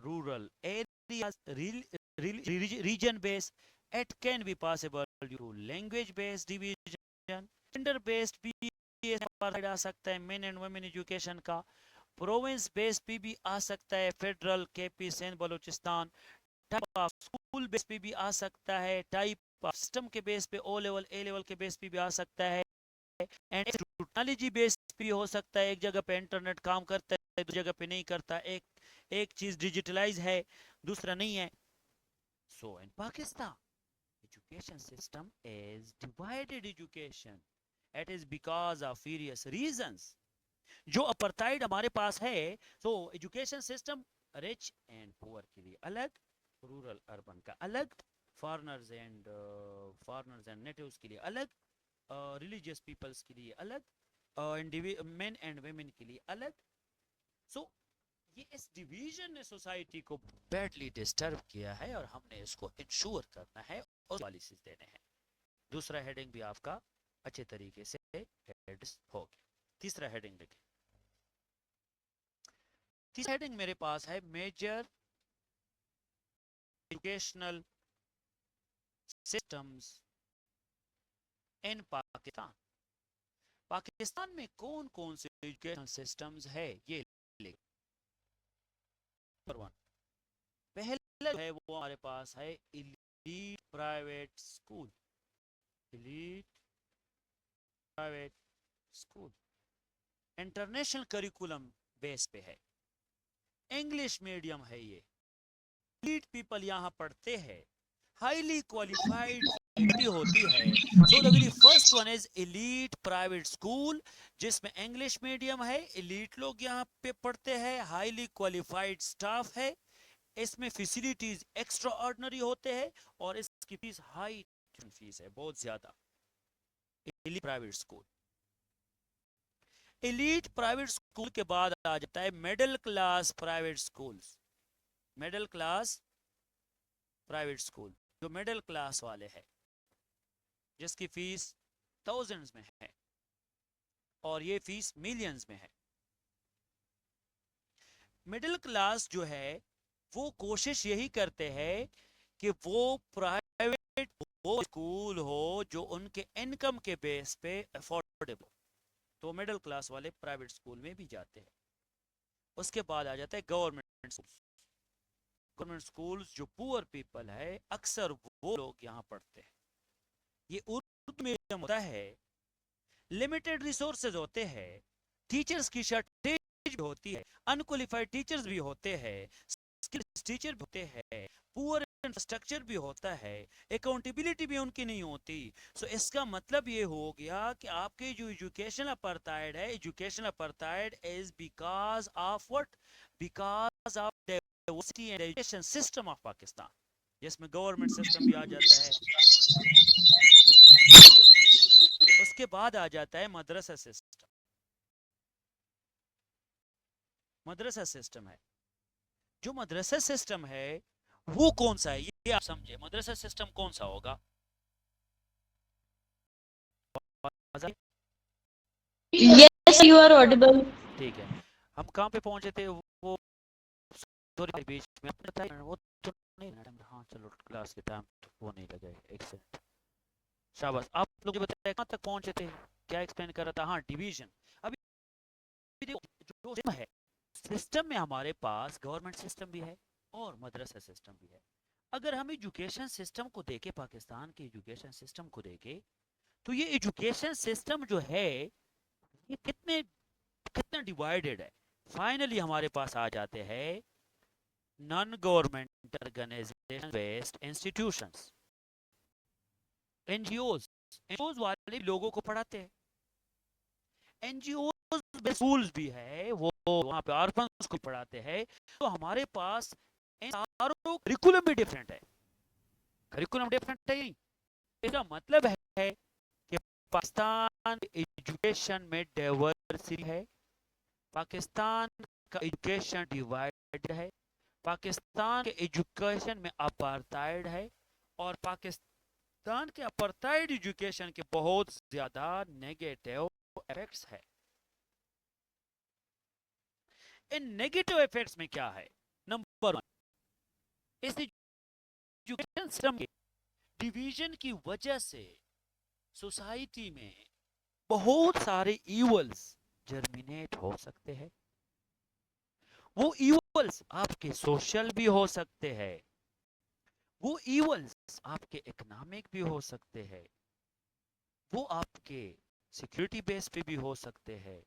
rural areas, region based. It can be possible due to language based division, gender based भी आ सकता है, men and women education का. प्रोविंस बेस पे भी आ सकता है, federal, KP, Sindh, Balochistan. Type of school base पे भी आ सकता है, टाइप ऑफ सिस्टम के बेस पे, ओ लेवल, ए लेवल के बेस पे भी आ सकता है. एंड टेक्नोलॉजी बेस भी हो सकता है, एक जगह पे इंटरनेट काम करता है, दूसरी जगह पे नहीं करता. एक चीज डिजिटलाइज है, दूसरा नहीं है. सो इन Pakistan education system is divided education. It is because of various reasons. जो अपर्टाइड हमारे पास है, तो education system rich and poor के लिए अलग, रूरल अर्बन का अलग, फॉरेनर्स एंड नेटिव्स के लिए अलग, रिलीजियस पीपल्स के लिए अलग, मेन एंड वेमेन के लिए अलग. सो ये इस डिवीजन ने सोसाइटी को बैडली डिस्टर्ब किया है और हमने इसको इंश्योर करना है और पॉलिसीज देने हैं. दूसरा हेडिंग भी आपका अच्छे तरीके से हेड्स हो गया. तीसरा हेडिंग देखें. तीसरा हेडिंग मेरे पास है major educational systems in Pakistan. Pakistan में कौन कौन से एजुकेशनल सिस्टम्स है ये लिख. नंबर 1 पहला है वो हमारे पास है elite private school. Elite private school international curriculum base पे है, इंग्लिश मीडियम है. ये एलीट पीपल यहाँ पढ़ते हैं, हाईली क्वालिफाइड होती है. So the very first one is elite private school, जिसमें इंग्लिश मीडियम है, एलीट लोग यहाँ पे पढ़ते हैं, हाईली क्वालिफाइड स्टाफ है, इसमें फैसिलिटीज एक्स्ट्रा ऑर्डिनरी होते हैं और इसकी फीस हाई फीस है, बहुत ज्यादा. Elite private school. Elite private school के बाद आ जाता है middle class private schools. Middle class private school जो मिडिल क्लास वाले हैं, जिसकी फीस थाउजेंड्स में है और ये फीस मिलियंस में है. मिडिल क्लास जो है वो कोशिश यही करते हैं कि वो प्राइवेट वो स्कूल हो जो उनके इनकम के बेस पे अफोर्डेबल. तो मिडिल क्लास वाले प्राइवेट स्कूल में भी जाते हैं. उसके बाद आ जाता है गवर्नमेंट स्कूल. गवर्नमेंट स्कूल्स जो पुअर पीपल है, अक्सर वो लोग यहाँ पढ़ते हैं. ये उर्दू मीडियम होता है, लिमिटेड रिसोर्सेज होते हैं, टीचर्स की शॉर्टेज भी होती है, अनक्वालिफाइड टीचर्स भी होते हैं, स्किल्ड टीचर भी होते हैं, पुअर इंफ्रास्ट्रक्चर भी होता है, अकाउंटेबिलिटी भी उनकी नहीं होती. सो इसका मतलब ये हो गया कि आपके जो एजुकेशन अपार्थाइड है, education apartheid is because of what, because of diversity and education system of Pakistan, जिसमें गवर्नमेंट सिस्टम भी आ जाता है. उसके बाद आ जाता है मदरसा सिस्टम. मदरसा सिस्टम है, जो मदरसा सिस्टम है वो कौन सा है ये आप समझे. मदरसा सिस्टम कौन सा होगा? Yes, you are audible. ठीक है. हम कहाँ पे पहुंचे थे? वो सॉरी बीच में वो तो नहीं. हाँ चलो क्लास के टाइम तो वो नहीं लगे. एक सेकंड. शाबाश. आप लोग बताइए कहाँ तक पहुंचे थे, क्या एक्सप्लेन कर रहा था? हाँ डिवीजन. अभी जो है सिस्टम में हमारे पास गवर्नमेंट सिस्टम भी है और मदरसा सिस्टम भी है. अगर हम एजुकेशन सिस्टम को देखें, पाकिस्तान के एजुकेशन सिस्टम को देखें, तो ये एजुकेशन सिस्टम जो है ये कितना डिवाइडेड है. फाइनली हमारे पास आ जाते हैं non government organization based institutions, NGOs. NGOs वाले लोगों को पढ़ाते हैं. एनजीओज स्कूल्स भी है, वो वहाँ पे ऑर्फन्स को पढ़ाते हैं, तो हमारे पास इन सारों करिकुलम भी डिफरेंट है। करिकुलम डिफरेंट है, इसका मतलब है कि पाकिस्तान एजुकेशन में डाइवर्सिटी है, पाकिस्तान का एजुकेशन डिवाइड है, पाकिस्तान के एजुकेशन में अपार्थाइड है, और पाकिस्तान के अपार्थाइड एजुकेशन के बहुत ज्यादा नेगेटिव इफेक्ट्स है। इन नेगेटिव इफेक्ट्स में क्या है? नंबर 1, इस एजुकेशन सिस्टम के डिवीजन की वजह से सोसाइटी में बहुत सारे इवल्स जर्मिनेट हो सकते हैं। वो इवल्स आपके सोशल भी हो सकते हैं, वो इवल्स आपके इकोनॉमिक भी हो सकते हैं, वो आपके सिक्योरिटी बेस पे भी हो सकते हैं,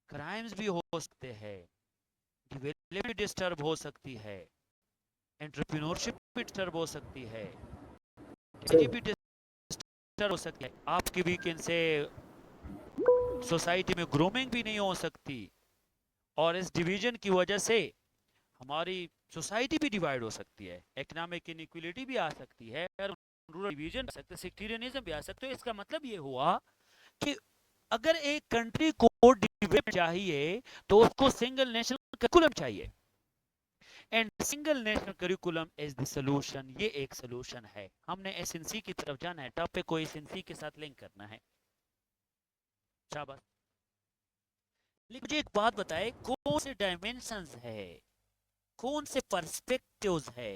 क्राइम्स भी हो सकते हैं, डेवलपमेंट डिस्टर्ब हो सकती है, एंटरप्रेन्योरशिप भी डिस्टर्ब हो सकती है, भी डिस्टर्ब हो सकती है, आपके वीकेंड से सोसाइटी में ग्रूमिंग भी नहीं हो सकती, और इस डिवीजन की वजह से हमारी सोसाइटी भी डिवाइड हो सकती है, इकोनॉमिक इनइक्वालिटी भी आ सकती है, और रूरल डिवीजन आ सकता है, सेक्टेरियनिज्म भी आ सकता है। इसका मतलब ये हुआ कि अगर एक कंट्री को डिवेलप चाहिए तो उसको सिंगल नेशनल करिकुलम चाहिए, and single national curriculum is the solution. ये एक सॉल्यूशन है। हमने एसएनसी की तरफ जाना है, टॉपिक को एसएनसी के साथ लिंक करना है। शाबाश। लेकिन मुझे एक बात बताए, कौन से डायमेंशंस है, कौन से पर्सपेक्टिव्स है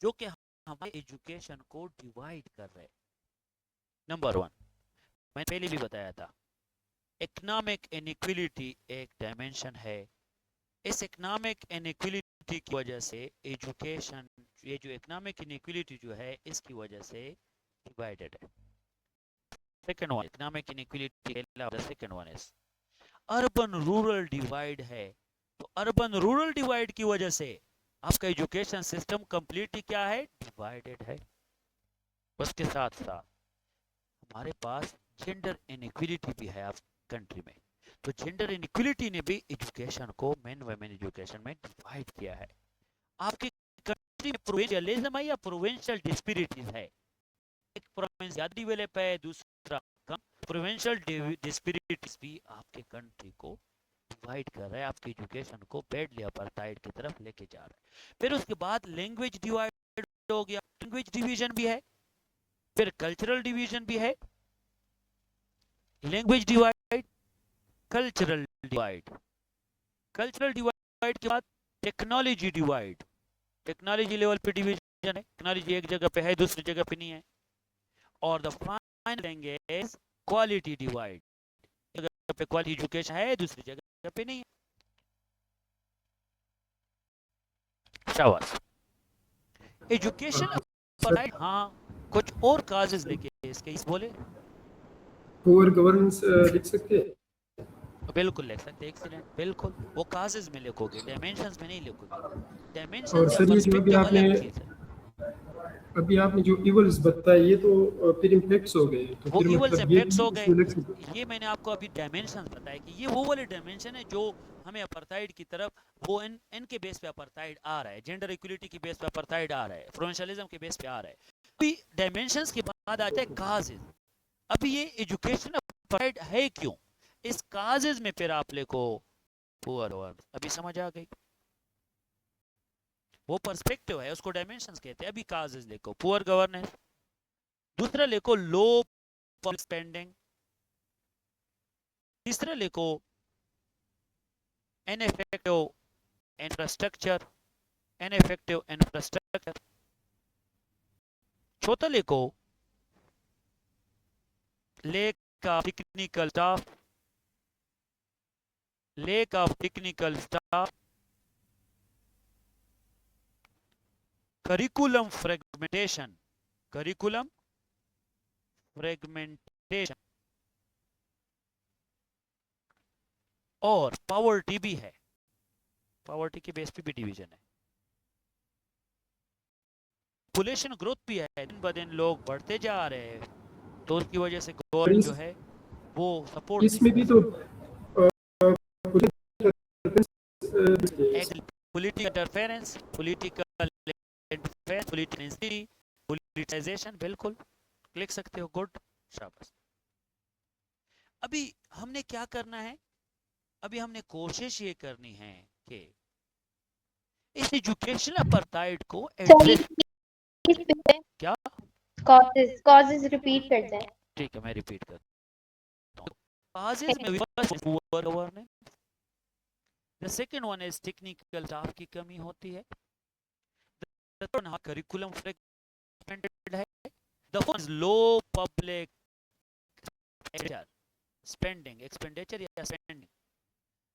जो कि हमारे एजुकेशन को डिवाइड कर रहे हैं? नंबर 1, मैंने पहले भी बताया था, इकोनॉमिक इनइक्वालिटी एक डायमेंशन है। इस इकोनॉमिक इनइक्वालिटी की वजह से एजुकेशन, ये जो इकोनॉमिक इनइक्वालिटी जो है, इसकी वजह से डिवाइडेड है। सेकंड वन, इकोनॉमिक इनइक्वालिटी के अलावा second one is urban rural divide है। तो अर्बन रूरल डिवाइड की वजह से आपका एजुकेशन सिस्टम कंप्लीटली क्या है? डिवाइडेड है। उसके साथ साथ हमारे पास जेंडर इनइक्वालिटी भी है आप कंट्री में। तो जेंडर इनइक्वालिटी ने भी एजुकेशन को, मेन वुमेन एजुकेशन में डिवाइड किया है। आपकी कंट्री में प्रोविंशियलिज्म है या प्रोविंशियल डिस्पैरिटीज है? एक प्रोविंस ज्यादा डेवलप है, दूसरा कम। प्रोविंशियल डिस्पैरिटीज भी आपके कंट्री को डिवाइड कर रहा है, आपकी एजुकेशन को बैडली अपार्थाइड की तरफ लेके जा रहा है। फिर उसके बाद लैंग्वेज डिवाइड हो गया, लैंग्वेज डिवीजन भी है, फिर कल्चरल डिवीजन भी है। Language divide, cultural divide, cultural divide के बाद टेक्नोलॉजी डिवाइड, टेक्नोलॉजी लेवल पे डिवीजन है, टेक्नोलॉजी एक जगह पे है, दूसरी जगह पे नहीं है। और the final thing is quality divide, एक जगह पे क्वालिटी एजुकेशन है, दूसरी जगह पे नहीं है। शाबाश। एजुकेशन पढ़ाई, हाँ, कुछ और काजेस लेके इसके इस बोले पुअर गवर्नेंस लिख सकते हैं? बिल्कुल लिख सकते हैं, एक्सीलेंट, बिल्कुल। वो काजेस में लिखोगे, डायमेंशंस में नहीं लिखोगे। डायमेंशंस और या सर ये जो पर्सपेक्टिव अलग चीज है। अभी आपने जो इवल्स बताए, ये तो फिर इम्पैक्ट्स हो गए, तो वो फिर इवल्स मतलब ये इम्पैक्ट्स हो गए। इसमें लिख सकते हैं? ये मैंने आपको अभी डायमेंशंस बताया कि ये वो वाले डायमेंशन है जो हमें अपार्थाइड की तरफ, वो इनके बेस पे अपार्थाइड आ रहा है, जेंडर इक्वलिटी की बेस पे अपार्थाइड आ रहा है, प्रोविंशियलिज्म के बेस पे आ रहा है। अभी डायमेंशंस के बाद आता है काजेस। अभी ये एजुकेशन अपार्थाइड है क्यों? इस काजेस में फिर आप लिखो पुअर वर्ड। अभी समझ आ गई? वो पर्सपेक्टिव है, उसको डायमेंशंस कहते हैं। अभी काजेस लिखो, पुअर गवर्नेंस, दूसरा लिखो लो पब्लिक स्पेंडिंग, तीसरा लिखो इनएफेक्टिव इंफ्रास्ट्रक्चर, इनएफेक्टिव इंफ्रास्ट्रक्चर, चौथा लिखो lack of technical staff, lack of technical staff, curriculum fragmentation, curriculum fragmentation, और पॉवर्टी भी है, पॉवर्टी के बेस पे भी डिवीजन है। पॉपुलेशन ग्रोथ भी है, दिन ब दिन लोग बढ़ते जा रहे हैं, तो उसकी वजह से गवर्नमेंट जो है वो सपोर्ट इसमें भी तो political interference, political instability, politicization, बिल्कुल लिख सकते हो, गुड, शाबाश। अभी हमने क्या करना है, अभी हमने कोशिश ये करनी है कि इस एजुकेशनल अपार्थाइड को एड्रेस, क्या कॉजेस रिपीट कर दें। ठीक है, मैं रिपीट करता हूँ। Causes में first poor governance, the second one is technical staff की कमी होती है, the third one curriculum fragmented है, the fourth is low public expenditure या spending,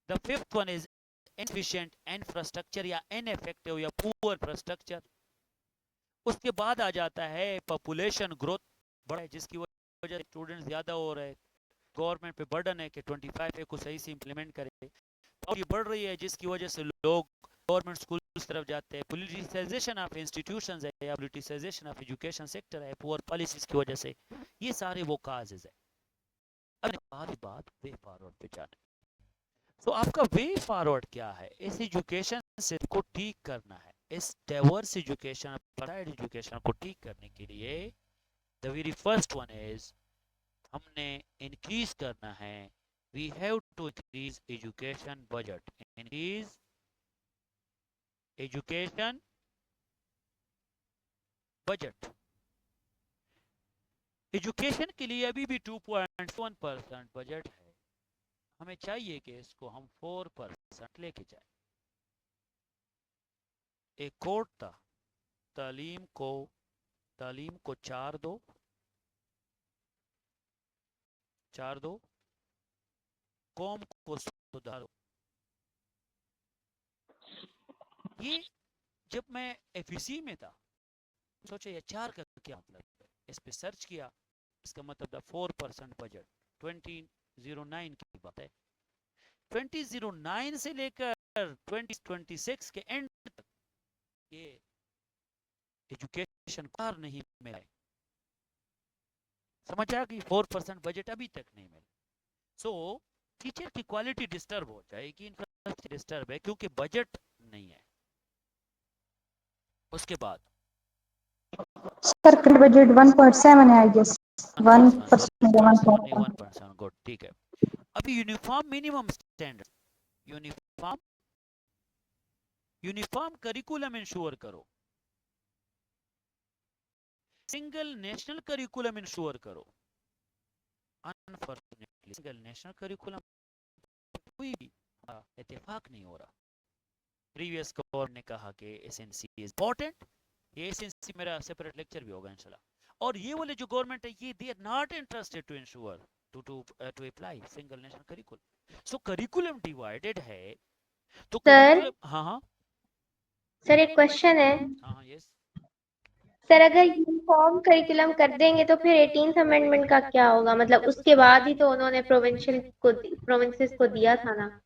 the fifth one is insufficient infrastructure या ineffective या poor infrastructure। उसके बाद आ जाता है पॉपुलेशन ग्रोथ बढ़ा है, जिसकी वजह से स्टूडेंट ज्यादा हो रहे हैं, गवर्नमेंट पे बर्डन है कि 25 को सही से इंप्लीमेंट करे, और ये बढ़ रही है जिसकी वजह से लोग गवर्नमेंट स्कूल की तरफ जाते हैं, पॉलिटिसाइजेशन ऑफ इंस्टीट्यूशंस है या पॉलिटिसाइजेशन ऑफ एजुकेशन सेक्टर है, पुअर पॉलिसीज की वजह से, ये सारे वो काजेज है। अब बात वे फॉरवर्ड पे जाने, तो आपका वे फॉरवर्ड क्या है, इस एजुकेशन से को ठीक करना है, इस डाइवर्स एजुकेशन, अपार्थाइड एजुकेशन को ठीक करने के लिए the very first one is हमने इंक्रीज करना है, we have to increase education budget, increase education budget. Education के लिए अभी भी 2.1% बजट है, हमें चाहिए कि इसको हम 4% लेके जाए। एक कोड था, तालीम को 4 दो, कौम को सुधारो। ये जब मैं एफईसी में था सोचा ये 4 का क्या मतलब है, इस पे सर्च किया, इसका मतलब 4% बजट 2009 की बात है। 2009 से लेकर 2026 के एंड तक ये एजुकेशन कार नहीं मिला है, समझ आ गई, 4% बजट अभी तक नहीं मिला। सो टीचर की क्वालिटी डिस्टर्ब हो जाएगी, इंफ्रास्ट्रक्चर डिस्टर्ब है क्योंकि बजट नहीं है। उसके बाद सर बजट 1.7 है, आई गेस 1%, गुड, ठीक है। अभी uniform minimum standard, uniform curriculum ensure करो, सिंगल नेशनल करिकुलम इंश्योर करो। अनफॉर्चुनेटली सिंगल नेशनल करिकुलम कोई भी इत्तेफाक नहीं हो रहा। प्रीवियस गवर्नमेंट ने कहा कि एसएनसी इज इंपॉर्टेंट, ये एसएनसी मेरा सेपरेट लेक्चर भी होगा इंशाल्लाह, और ये वाले जो गवर्नमेंट है ये they are not interested to ensure to apply single national curriculum. So curriculum divided है, तो सर, हाँ सर एक क्वेश्चन है। हाँ यस सर अगर यूनिफॉर्म करिकुलम कर देंगे तो फिर 18th अमेंडमेंट का क्या होगा, मतलब उसके बाद ही तो उन्होंने प्रोविंसेस को दिया था ना,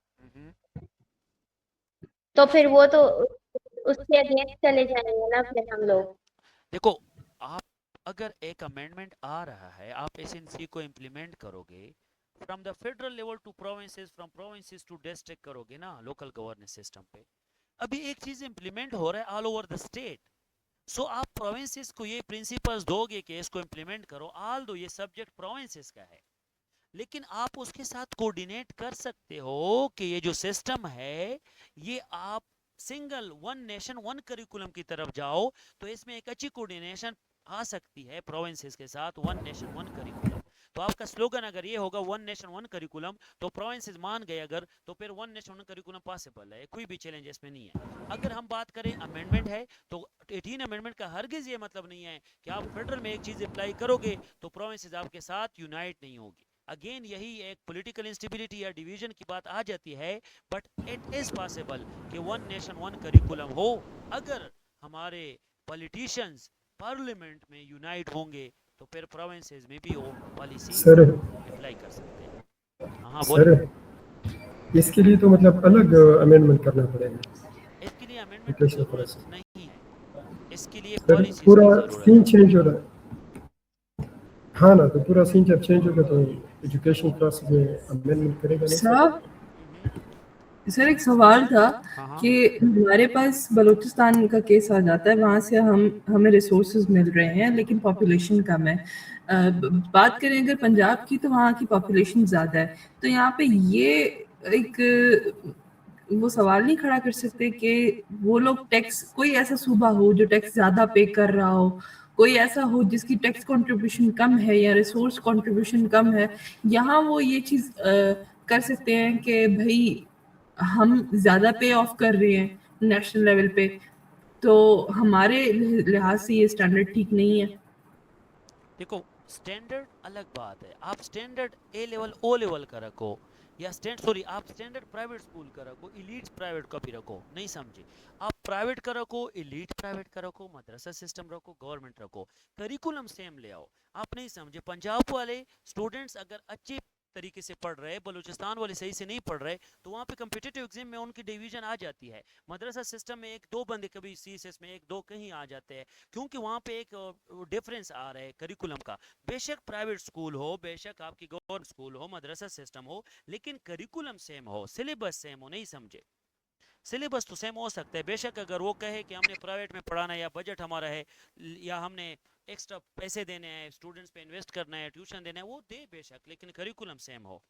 तो फिर वो तो उसके अगेंस्ट चले जाएंगे ना फिर हम लोग। देखो, आप अगर एक अमेंडमेंट आ रहा है, आप एसएनसी को इम्प्लीमेंट करोगे from the federal level to provinces, from provinces to district करोगे ना, लोकल गवर्नेंस सिस्टम पे। अभी एक चीज इम्प्लीमेंट हो रहा है ऑल ओवर द स्टेट, सो आप प्रोविंसेस को ये प्रिंसिपल्स दोगे कि इसको इम्प्लीमेंट करो, ऑल दो ये सब्जेक्ट प्रोविंसेस का है, लेकिन आप उसके साथ कोऑर्डिनेट कर सकते हो कि ये जो सिस्टम है ये आप single one nation one curriculum की तरफ जाओ, तो इसमें एक अच्छी कोऑर्डिनेशन आ सकती है प्रोविंसेस के साथ, वन नेशन वन करिकुलम। तो आपका स्लोगन अगर ये होगा वन नेशन वन करिकुलम, तो प्रोविंसेस मान गए अगर, तो फिर one nation one curriculum possible है, कोई भी चैलेंज इसमें नहीं है। अगर हम बात करें अमेंडमेंट है, तो 18 अमेंडमेंट का हरगिज ये मतलब नहीं है कि आप फेडरल में एक चीज अप्लाई करोगे तो प्रोविंसेस आपके साथ यूनाइट नहीं होगी। अगेन यही एक पॉलिटिकल इंस्टेबिलिटी या डिवीजन की बात आ जाती है, बट इट इज पॉसिबल कि वन नेशन वन करिकुलम हो, अगर हमारे पॉलिटिशियंस पार्लियामेंट में यूनाइट होंगे तो फिर प्रोविंसेस में भी वो पॉलिसी अप्लाई कर सकते हैं। हाँ सर, इसके लिए तो मतलब अलग अमेंडमेंट करना पड़ेगा, इसके लिए अमेंडमेंट की जरूरत नहीं है, इसके लिए पॉलिसी पूरा सीन चेंज हो रहा है। हाँ ना, तो पूरा सीन जब चेंज होगा तो एजुकेशन प्रोसेस में अमेंडमेंट करेगा नहीं सर सर एक सवाल था हाँ कि हमारे पास बलूचिस्तान का केस आ जाता है, वहाँ से हमें रिसोर्सेज मिल रहे हैं लेकिन पॉपुलेशन कम है। बात करें अगर पंजाब की तो वहाँ की पॉपुलेशन ज़्यादा है, तो यहाँ पे ये एक वो सवाल नहीं खड़ा कर सकते कि वो लोग टैक्स, कोई ऐसा सूबा हो जो टैक्स ज़्यादा पे कर रहा हो, कोई ऐसा हो जिसकी टैक्स कंट्रीब्यूशन कम है या रिसोर्स कंट्रीब्यूशन कम है, यहाँ वो ये चीज़ कर सकते हैं कि भाई हम ज़्यादा पे ऑफ कर रहे हैं नेशनल लेवल पे, तो हमारे लिहाज से ये स्टैंडर्ड ठीक नहीं है। देखो, स्टैंडर्ड अलग बात है। आप standard A level O level का रखो, या आप स्टैंडर्ड प्राइवेट स्कूल का रखो, इलीट प्राइवेट का भी रखो, नहीं समझे। आप प्राइवेट का रखो, इलीट प्राइवेट का रखो, मदरसा सिस्टम रखो, गवर्नमेंट रखो, करिकुलम सेम ले आओ। आप नहीं समझे। पंजाब वाले स्टूडेंट्स अगर अच्छे तरीके से पढ़ रहे, बलूचिस्तान वाले सही से नहीं पढ़ रहे, तो वहाँ पे कम्पिटिटिव एग्जाम में उनकी डिवीजन आ जाती है। मदरसा सिस्टम में एक दो बंदे कभी सीएसएस में एक दो कहीं आ जाते हैं, क्योंकि वहाँ पे एक डिफरेंस आ रहा है करिकुलम का। बेशक प्राइवेट स्कूल हो, बेशक आपकी गवर्नमेंट स्कूल हो, मदरसा सिस्टम हो, लेकिन करिकुलम सेम हो, सिलेबस सेम हो, नहीं समझे। सिलेबस तो सेम हो सकता है, बेशक अगर वो कहे कि हमने प्राइवेट में पढ़ाना है या बजट हमारा है या हमने एक्स्ट्रा पैसे देने हैं, स्टूडेंट्स पे इन्वेस्ट करना है, ट्यूशन देना है, वो दे बेशक, लेकिन करिकुलम सेम हो।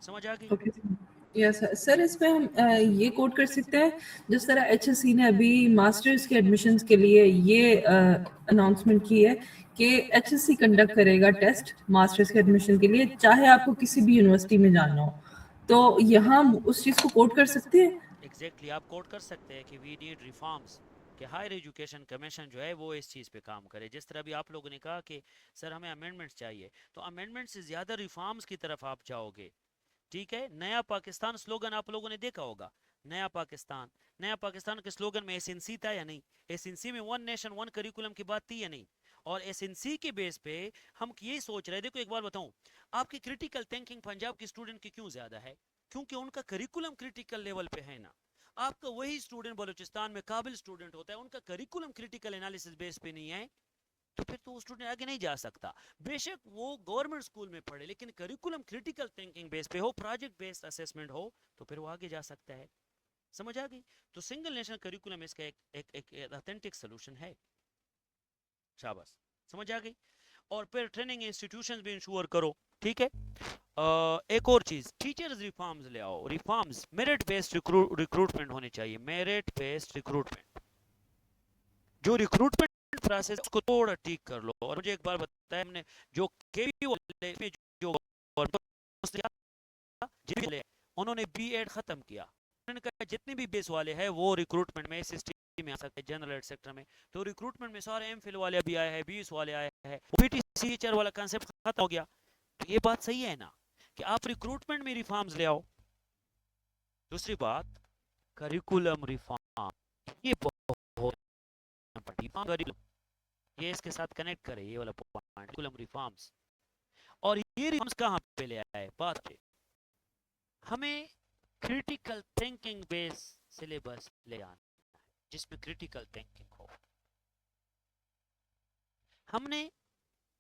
समझ आ गई? ओके यस सर, इसमें हम ये कोट कर सकते हैं जिस तरह एचएससी ने अभी मास्टर्स के एडमिशन्स के लिए ये अनाउंसमेंट की है कि एचएससी कंडक्ट करेगा टेस्ट मास्टर्स के एडमिशन के लिए, चाहे आपको किसी भी यूनिवर्सिटी में जाना हो, तो यहाँ उस चीज़ को कोट कर सकते हैं। एग्जैक्टली आप कोट कर सकते हैं कि वी नीड रिफॉर्म्स, कि हायर एजुकेशन कमीशन जो है वो इस चीज़ पे काम करे। जिस तरह भी आप लोगों ने कहा कि सर हमें अमेंडमेंट्स चाहिए, तो अमेंडमेंट से ज़्यादा रिफॉर्म्स की तरफ आप जाओगे। ठीक है, नया पाकिस्तान स्लोगन आप लोगों ने देखा होगा, नया पाकिस्तान। नया पाकिस्तान के स्लोगन में एसएनसी था या नहीं? एसएनसी में वन नेशन वन करिकुलम की बात थी या नहीं? और एसएनसी के बेस पे हम ये सोच रहे। देखो एक बार बताऊं, आपकी क्रिटिकल थिंकिंग पंजाब की स्टूडेंट की क्यों ज्यादा है? क्योंकि उनका करिकुलम क्रिटिकल लेवल पे है ना। आपका वही स्टूडेंट बलूचिस्तान में काबिल स्टूडेंट होता है, उनका करिकुलम क्रिटिकल एनालिसिस बेस पे नहीं है, तो फिर तो वो स्टूडेंट आगे नहीं जा सकता। बेशक वो गवर्नमेंट स्कूल में पढ़े, लेकिन करिकुलम क्रिटिकल थिंकिंग बेस पे हो, प्रोजेक्ट बेस्ड असेसमेंट हो, तो फिर वो आगे जा सकता है। समझ आ गई? तो सिंगल नेशनल करिकुलम इसका एक ऑथेंटिक सॉल्यूशन है। शाबाश, समझ आ गई। और फिर ट्रेनिंग इंस्टीट्यूशंस भी इंश्योर करो। ठीक है। एक और चीज, टीचर्स रिफॉर्म्स ले आओ। रिफॉर्म्स, मेरिट बेस्ड रिक्रूटमेंट होनी चाहिए, मेरिट बेस्ड रिक्रूटमेंट। जो रिक्रूटमेंट प्रोसेस उसको थोड़ा ठीक कर लो। और मुझे एक बार बताया हमने, जो केवी वाले में जो उन्होंने बीएड खत्म किया, उन्होंने जितने भी बेस वाले हैं वो रिक्रूटमेंट में एसएसटी में आ सकते हैं, जनरल सेक्टर में। तो रिक्रूटमेंट में सारे एमफिल वाले भी आए हैं, बीएस वाले आए हैं, पीटीसी टीचर वाला कांसेप्ट खत्म हो गया। तो ये बात सही है ना कि आप रिक्रूटमेंट में रिफॉर्म्स ले आओ। दूसरी बात, करिकुलम रिफॉर्म, ये बहुत ये इसके साथ कनेक्ट करे, ये वाला पॉइंट, करिकुलम रिफॉर्म्स। और ये रिफॉर्म्स कहां पे ले आए? बात पे हमें क्रिटिकल थिंकिंग बेस सिलेबस ले आना है, जिसमें क्रिटिकल थिंकिंग हो। हमने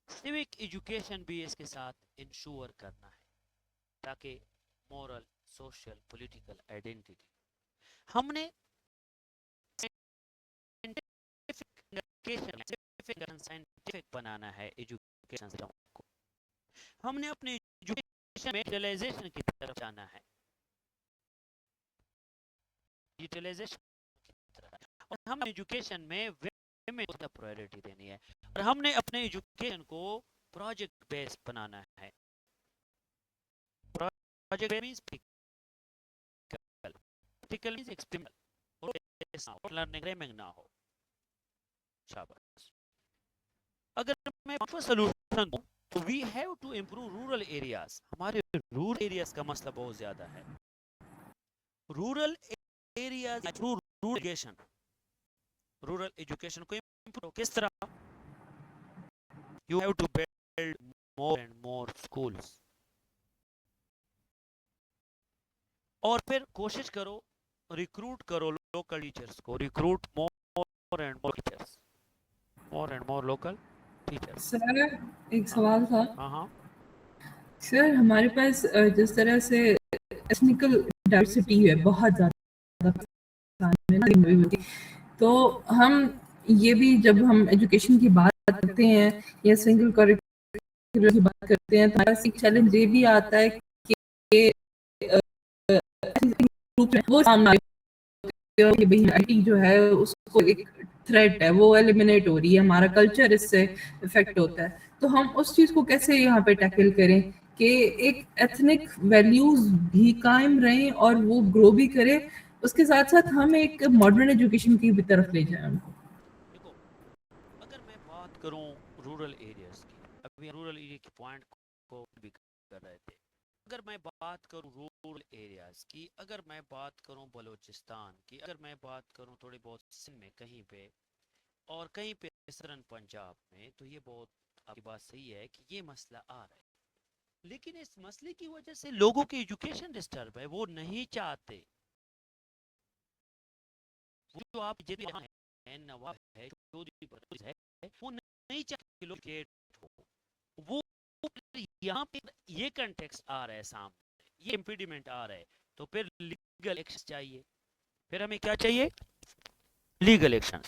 सिविक एजुकेशन भी इसके साथ इंश्योर करना है, ताकि मोरल, सोशल, पॉलिटिकल आइडेंटिटी। हमने साइंटिफिक बनाना है एजुकेशन सिस्टम को। हमने अपने एजुकेशन में डिजिटलाइजेशन की तरफ जाना है, डिजिटलाइजेशन की तरफ। और हम एजुकेशन में विमेन को प्रायोरिटी देनी है। और हमने अपने एजुकेशन को प्रोजेक्ट बेस्ड बनाना है। Project means practical means experimental, और लर्निंग रेमिंग ना हो। शाबाश। अगर मैं सॉल्यूशन दूं तो we have to improve rural areas. हमारे रूरल एरियाज का मसला बहुत ज्यादा है। Rural areas improve rural education को इंप्रूव किस तरह? You have to build more and more schools. और फिर कोशिश करो, रिक्रूट करो लोकल टीचर्स को, recruit more and more teachers, more and more local teachers. Sir एक सवाल था। हाँ हाँ। सर हमारे पास जिस तरह से एथनिकल डाइवर्सिटी है बहुत ज़्यादा पाकिस्तान में। तो हम ये भी जब हम एजुकेशन की बात करते हैं या सिंगल करिकुलर की बात करते हैं तो हमारा एक चैलेंज ये भी आता है कि वो सामने कि भाई आईटी जो है उसको एक थ्रेट है, वो एलिमिनेट हो रही है, हमारा कल्चर इससे इफेक्ट होता है। तो हम उस चीज़ को कैसे यहाँ पे टैकल करें कि एक एथनिक वैल्यूज भी कायम रहें और वो ग्रो भी करे, उसके साथ साथ हम एक मॉडर्न एजुकेशन की भी तरफ ले जाएं उनको। देखो, अगर मैं बात करूं रूरल एरियाज की, अभी रूरल एरिया के पॉइंट को भी कर रहे थे, अगर मैं बात करूं रूरल एरियाज की, अगर मैं बात करूं बलूचिस्तान की, अगर मैं बात करूं थोड़ी बहुत सिंध में कहीं पे और कहीं पे ईस्टर्न पंजाब में, तो ये बहुत आपकी बात सही है कि ये मसला आ रहा है। लेकिन इस मसले की वजह से लोगों की एजुकेशन डिस्टर्ब है, वो नहीं चाहते। वो जो आप है, नवाब है, चौधरी है, वो नहीं चाहते कि लोग एजुकेट हो। वो यहाँ पे ये कंटेक्स्ट आ रहा है सामने, ये इम्पीडिमेंट आ रहा है, तो फिर लीगल एक्शन चाहिए। फिर हमें क्या चाहिए? Legal action.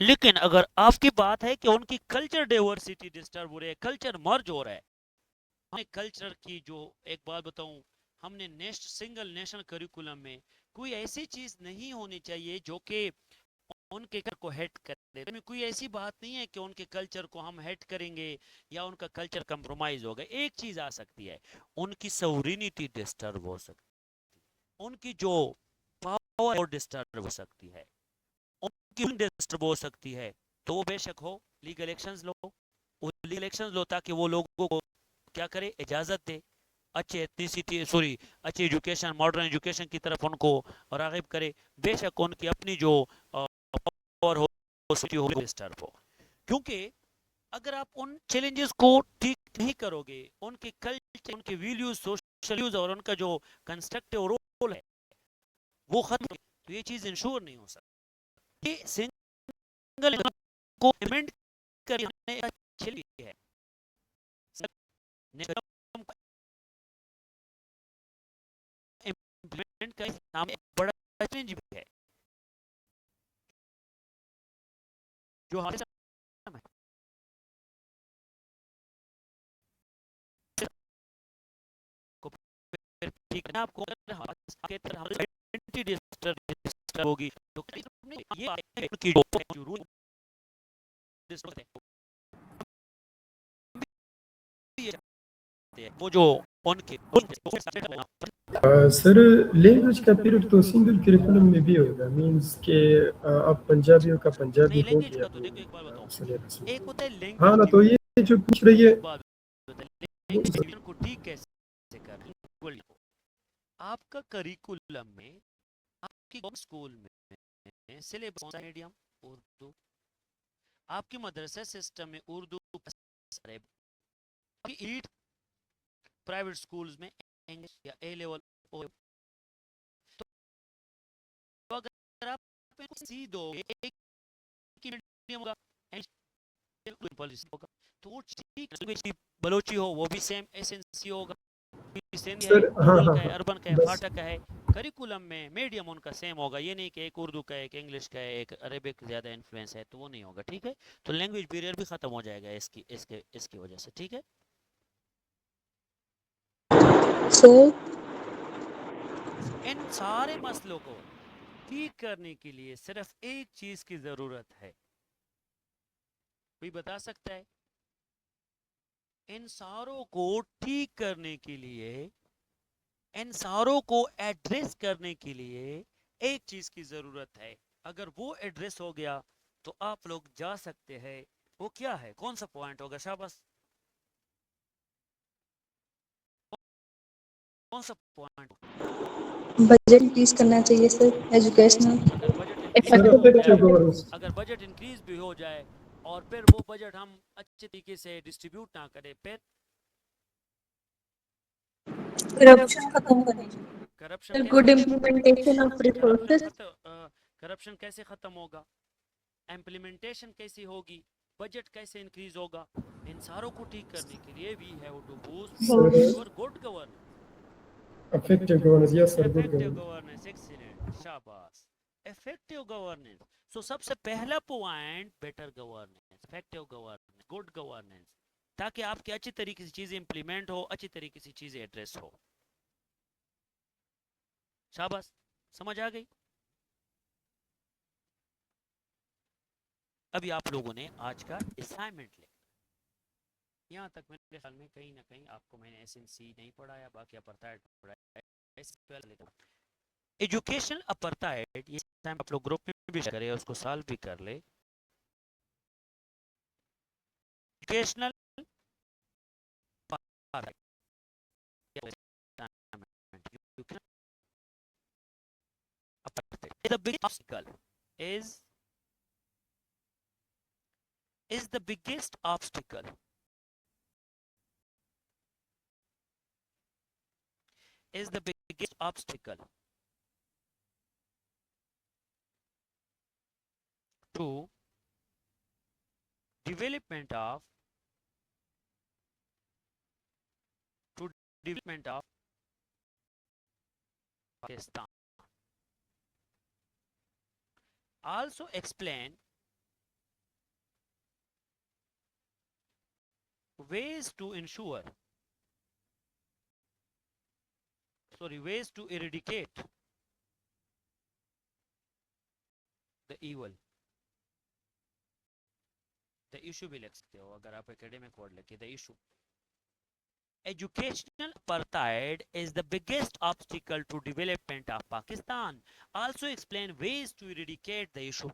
लेकिन अगर आपकी बात है कि उनकी कल्चर डाइवर्सिटी डिस्टर्ब हो रही है, कल्चर मर्ज हो रहा है, हमें कल्चर की जो एक बात बताऊं, हमने सिंगल नेशनल करिकुलम में कोई ऐसी चीज नहीं होनी चाहिए जो कि उनके कल्चर को हेट करे। में कोई ऐसी बात नहीं है कि उनके कल्चर को हम हेट करेंगे या उनका कल्चर कंप्रोमाइज होगा। एक चीज आ सकती है, उनकी सोवरेनिटी डिस्टर्ब हो सकती है, उनकी जो पावर डिस्टर्ब हो सकती है, उनकी डिस्टर्ब हो सकती है। तो वो बेशक हो, लीगल एक्शंस लो, वो लीगल एक्शंस लो ताकि वो लोगों को क्या करे, इजाजत दे, अच्छे एथनिसिटी सॉरी अच्छी एजुकेशन, मॉडर्न एजुकेशन की तरफ उनको रागिब करे। बेशक उनकी अपनी जो पावर हो डिस्टर्ब हो, क्योंकि अगर आप उन चैलेंजेस को ठीक नहीं करोगे, उनके कल्चर, उनके वैल्यूज, सोशल वैल्यूज और उनका जो कंस्ट्रक्टिव रोल है वो खत्म, तो ये चीज इंश्योर नहीं हो सकती। ये सिंगल को इम्प्लीमेंट करने अच्छी है, इम्प्लीमेंट का सामने बड़ा चैलेंज भी है जो हमारे सामने को ठीक है। आपको आइडेंटिटी डिस्टर्ब होगी तो ये की जो रूल वो जो उनके सर लैंग्वेज का पीरियड तो सिंगल करिकुलम में भी होगा, मींस के आप पंजाबियों का पंजाबी हो लैंग्वेज गया। का तो देखो, एक बार बताओ, सिलेबस में एक होता है लैंग्वेज। हाँ ना, तो ये जो पूछ रही है लैंग्वेज को ठीक कैसे कर रहे हैं? आपका करिकुलम में, आपकी स्कूल में सिलेबस कौन सा मीडियम? उर्दू। आपके मदरसा सिस्टम में उर्दू, आपकी प्राइवेट स्कूल्स में इंग्लिश या ए लेवल। तो अगर आप सी दो एक मीडियम होगा, पॉलिसी होगा, तो वो ठीक लैंग्वेज बलोची हो वो भी सेम एसएनसी होगा, सेम है, रूरल का है, अर्बन का है, फाटा का है, करिकुलम में मीडियम उनका सेम होगा। ये नहीं कि एक उर्दू का है, एक इंग्लिश का है, एक अरेबिक ज्यादा इन्फ्लुएंस है, तो वो नहीं होगा। ठीक है, तो लैंग्वेज बैरियर भी खत्म हो जाएगा इसकी वजह से। ठीक है, सो इन सारे मसलों को ठीक करने के लिए सिर्फ एक चीज की जरूरत है, कोई बता सकता है? इन सारों को ठीक करने के लिए, इन सारों को एड्रेस करने के लिए एक चीज की जरूरत है। अगर वो एड्रेस हो गया तो आप लोग जा सकते हैं। वो क्या है, कौन सा पॉइंट होगा? शाबाश, कौन सा पॉइंट? बजट इंक्रीज करना चाहिए सर एजुकेशनल। अगर बजट इंक्रीज भी हो जाए, अगर बजट इंक्रीज भी हो जाए और फिर वो बजट हम अच्छे तरीके से डिस्ट्रीब्यूट ना करें, फिर करप्शन खत्म करनी चाहिए। Corruption good implementation of resources. Corruption कैसे खत्म होगा? इम्प्लीमेंटेशन कैसी होगी? बजट कैसे इंक्रीज होगा, इन सारों को ठीक करने के लिए we have to boost Sir, your good governance, effective governance, yes sir, good effective governance. governance, excellent, शाबाश, effective governance. So सबसे पहला point better governance, effective governance, good governance, ताकि आपकी अच्छी तरीके से चीजें इंप्लीमेंट हो, अच्छी तरीके से चीजें एड्रेस हो। शाबाश, समझ आ गई? अभी आप लोगों ने आज का असाइनमेंट लिखा, यहाँ तक मेरे ख्याल में कहीं ना कहीं आपको मैंने एसएनसी नहीं पढ़ाया, बाकी अपर्टाइड पढ़ाया। एजुकेशन अपर्टाइड, ये टाइम आप लोग ग्रुप में भी करें, उसको सॉल्व भी कर ले। Educational the big obstacle is the biggest obstacle to development of Pakistan. Also explain ways to ensure, ways to eradicate the evil. The issue भी लिख सकते हो अगर आप एकेडमिक वर्ड लिखे, the issue. Educational apartheid is the biggest obstacle to development of Pakistan. Also explain ways to eradicate the issue.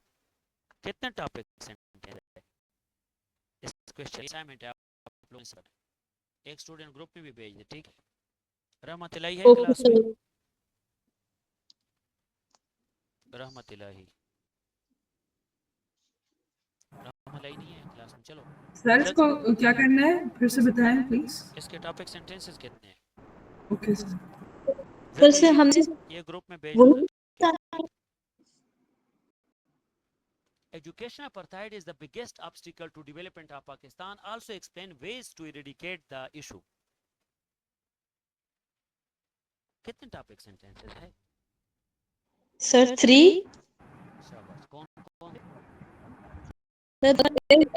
कितने topic sentence है इस क्वेश्चन असाइनमेंट है आप लोगों ने, एक स्टूडेंट ग्रुप में भी भेज दे, ठीक है? रहमत इलाही है क्लास में? रहमत इलाही नहीं है क्लास में? चलो सर इसको क्या करना है फिर से बताएं प्लीज। इसके टॉपिक सेंटेंसेस कितने हैं? Okay sir. सर से हमने ये ग्रुप में भेज वो दो। Education apartheid is the biggest obstacle to development of Pakistan. Also explain ways to eradicate the issue. कितने टॉपिक सेंटेंसेस है? सर 3 शाबाश, कौन कौन?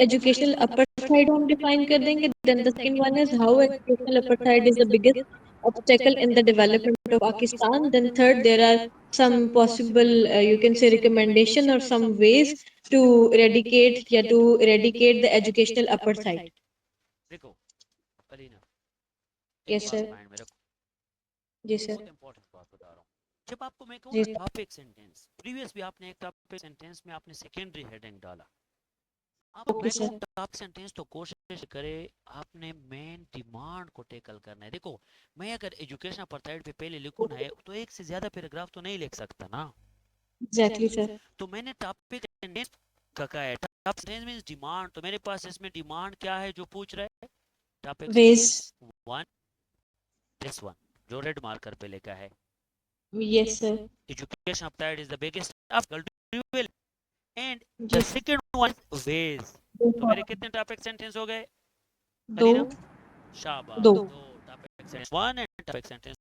educational apartheid हम define कर देंगे, then the second one is how educational apartheid is the biggest obstacle in the development of Pakistan, then third there are some possible you can say recommendation or some ways to eradicate the educational apartheid. देखो Alina, Yes sir. Mind में रखो, जी sir. बहुत important बात बता रहा हूँ। जब आपको मैं कहूँ जी। ना टॉपिक सेंटेंस, प्रीवियस भी आपने एक टॉपिक सेंटेंस में आपने सेकेंडरी हेडिंग डाला, आप ओके मैं सर। कहूँ टॉप सेंटेंस तो कोशिश करे आपने मेन डिमांड को टेकल करना है। देखो मैं अगर एजुकेशन अपार्थाइड पे पहले लिखूँ ना तो एक से ज्यादा पैराग्राफ तो नहीं लिख सकता ना, एग्जैक्टली सर। तो मैंने टॉपिक सेंटेंस का है, टॉप सेंटेंस मींस डिमांड, तो मेरे पास इसमें डिमांड क्या है जो पूछ रहा है? Topic Ways. Sentence 1, this one जो रेड मार्कर पे लिखा है, Yes sir. Education apartheid is the biggest obstacle to develop, and the जी। Second one ways. तो मेरे कितने टॉपिक सेंटेंस हो गए? 2 शाबाश, 2 दो topic sentence 1 and topic sentence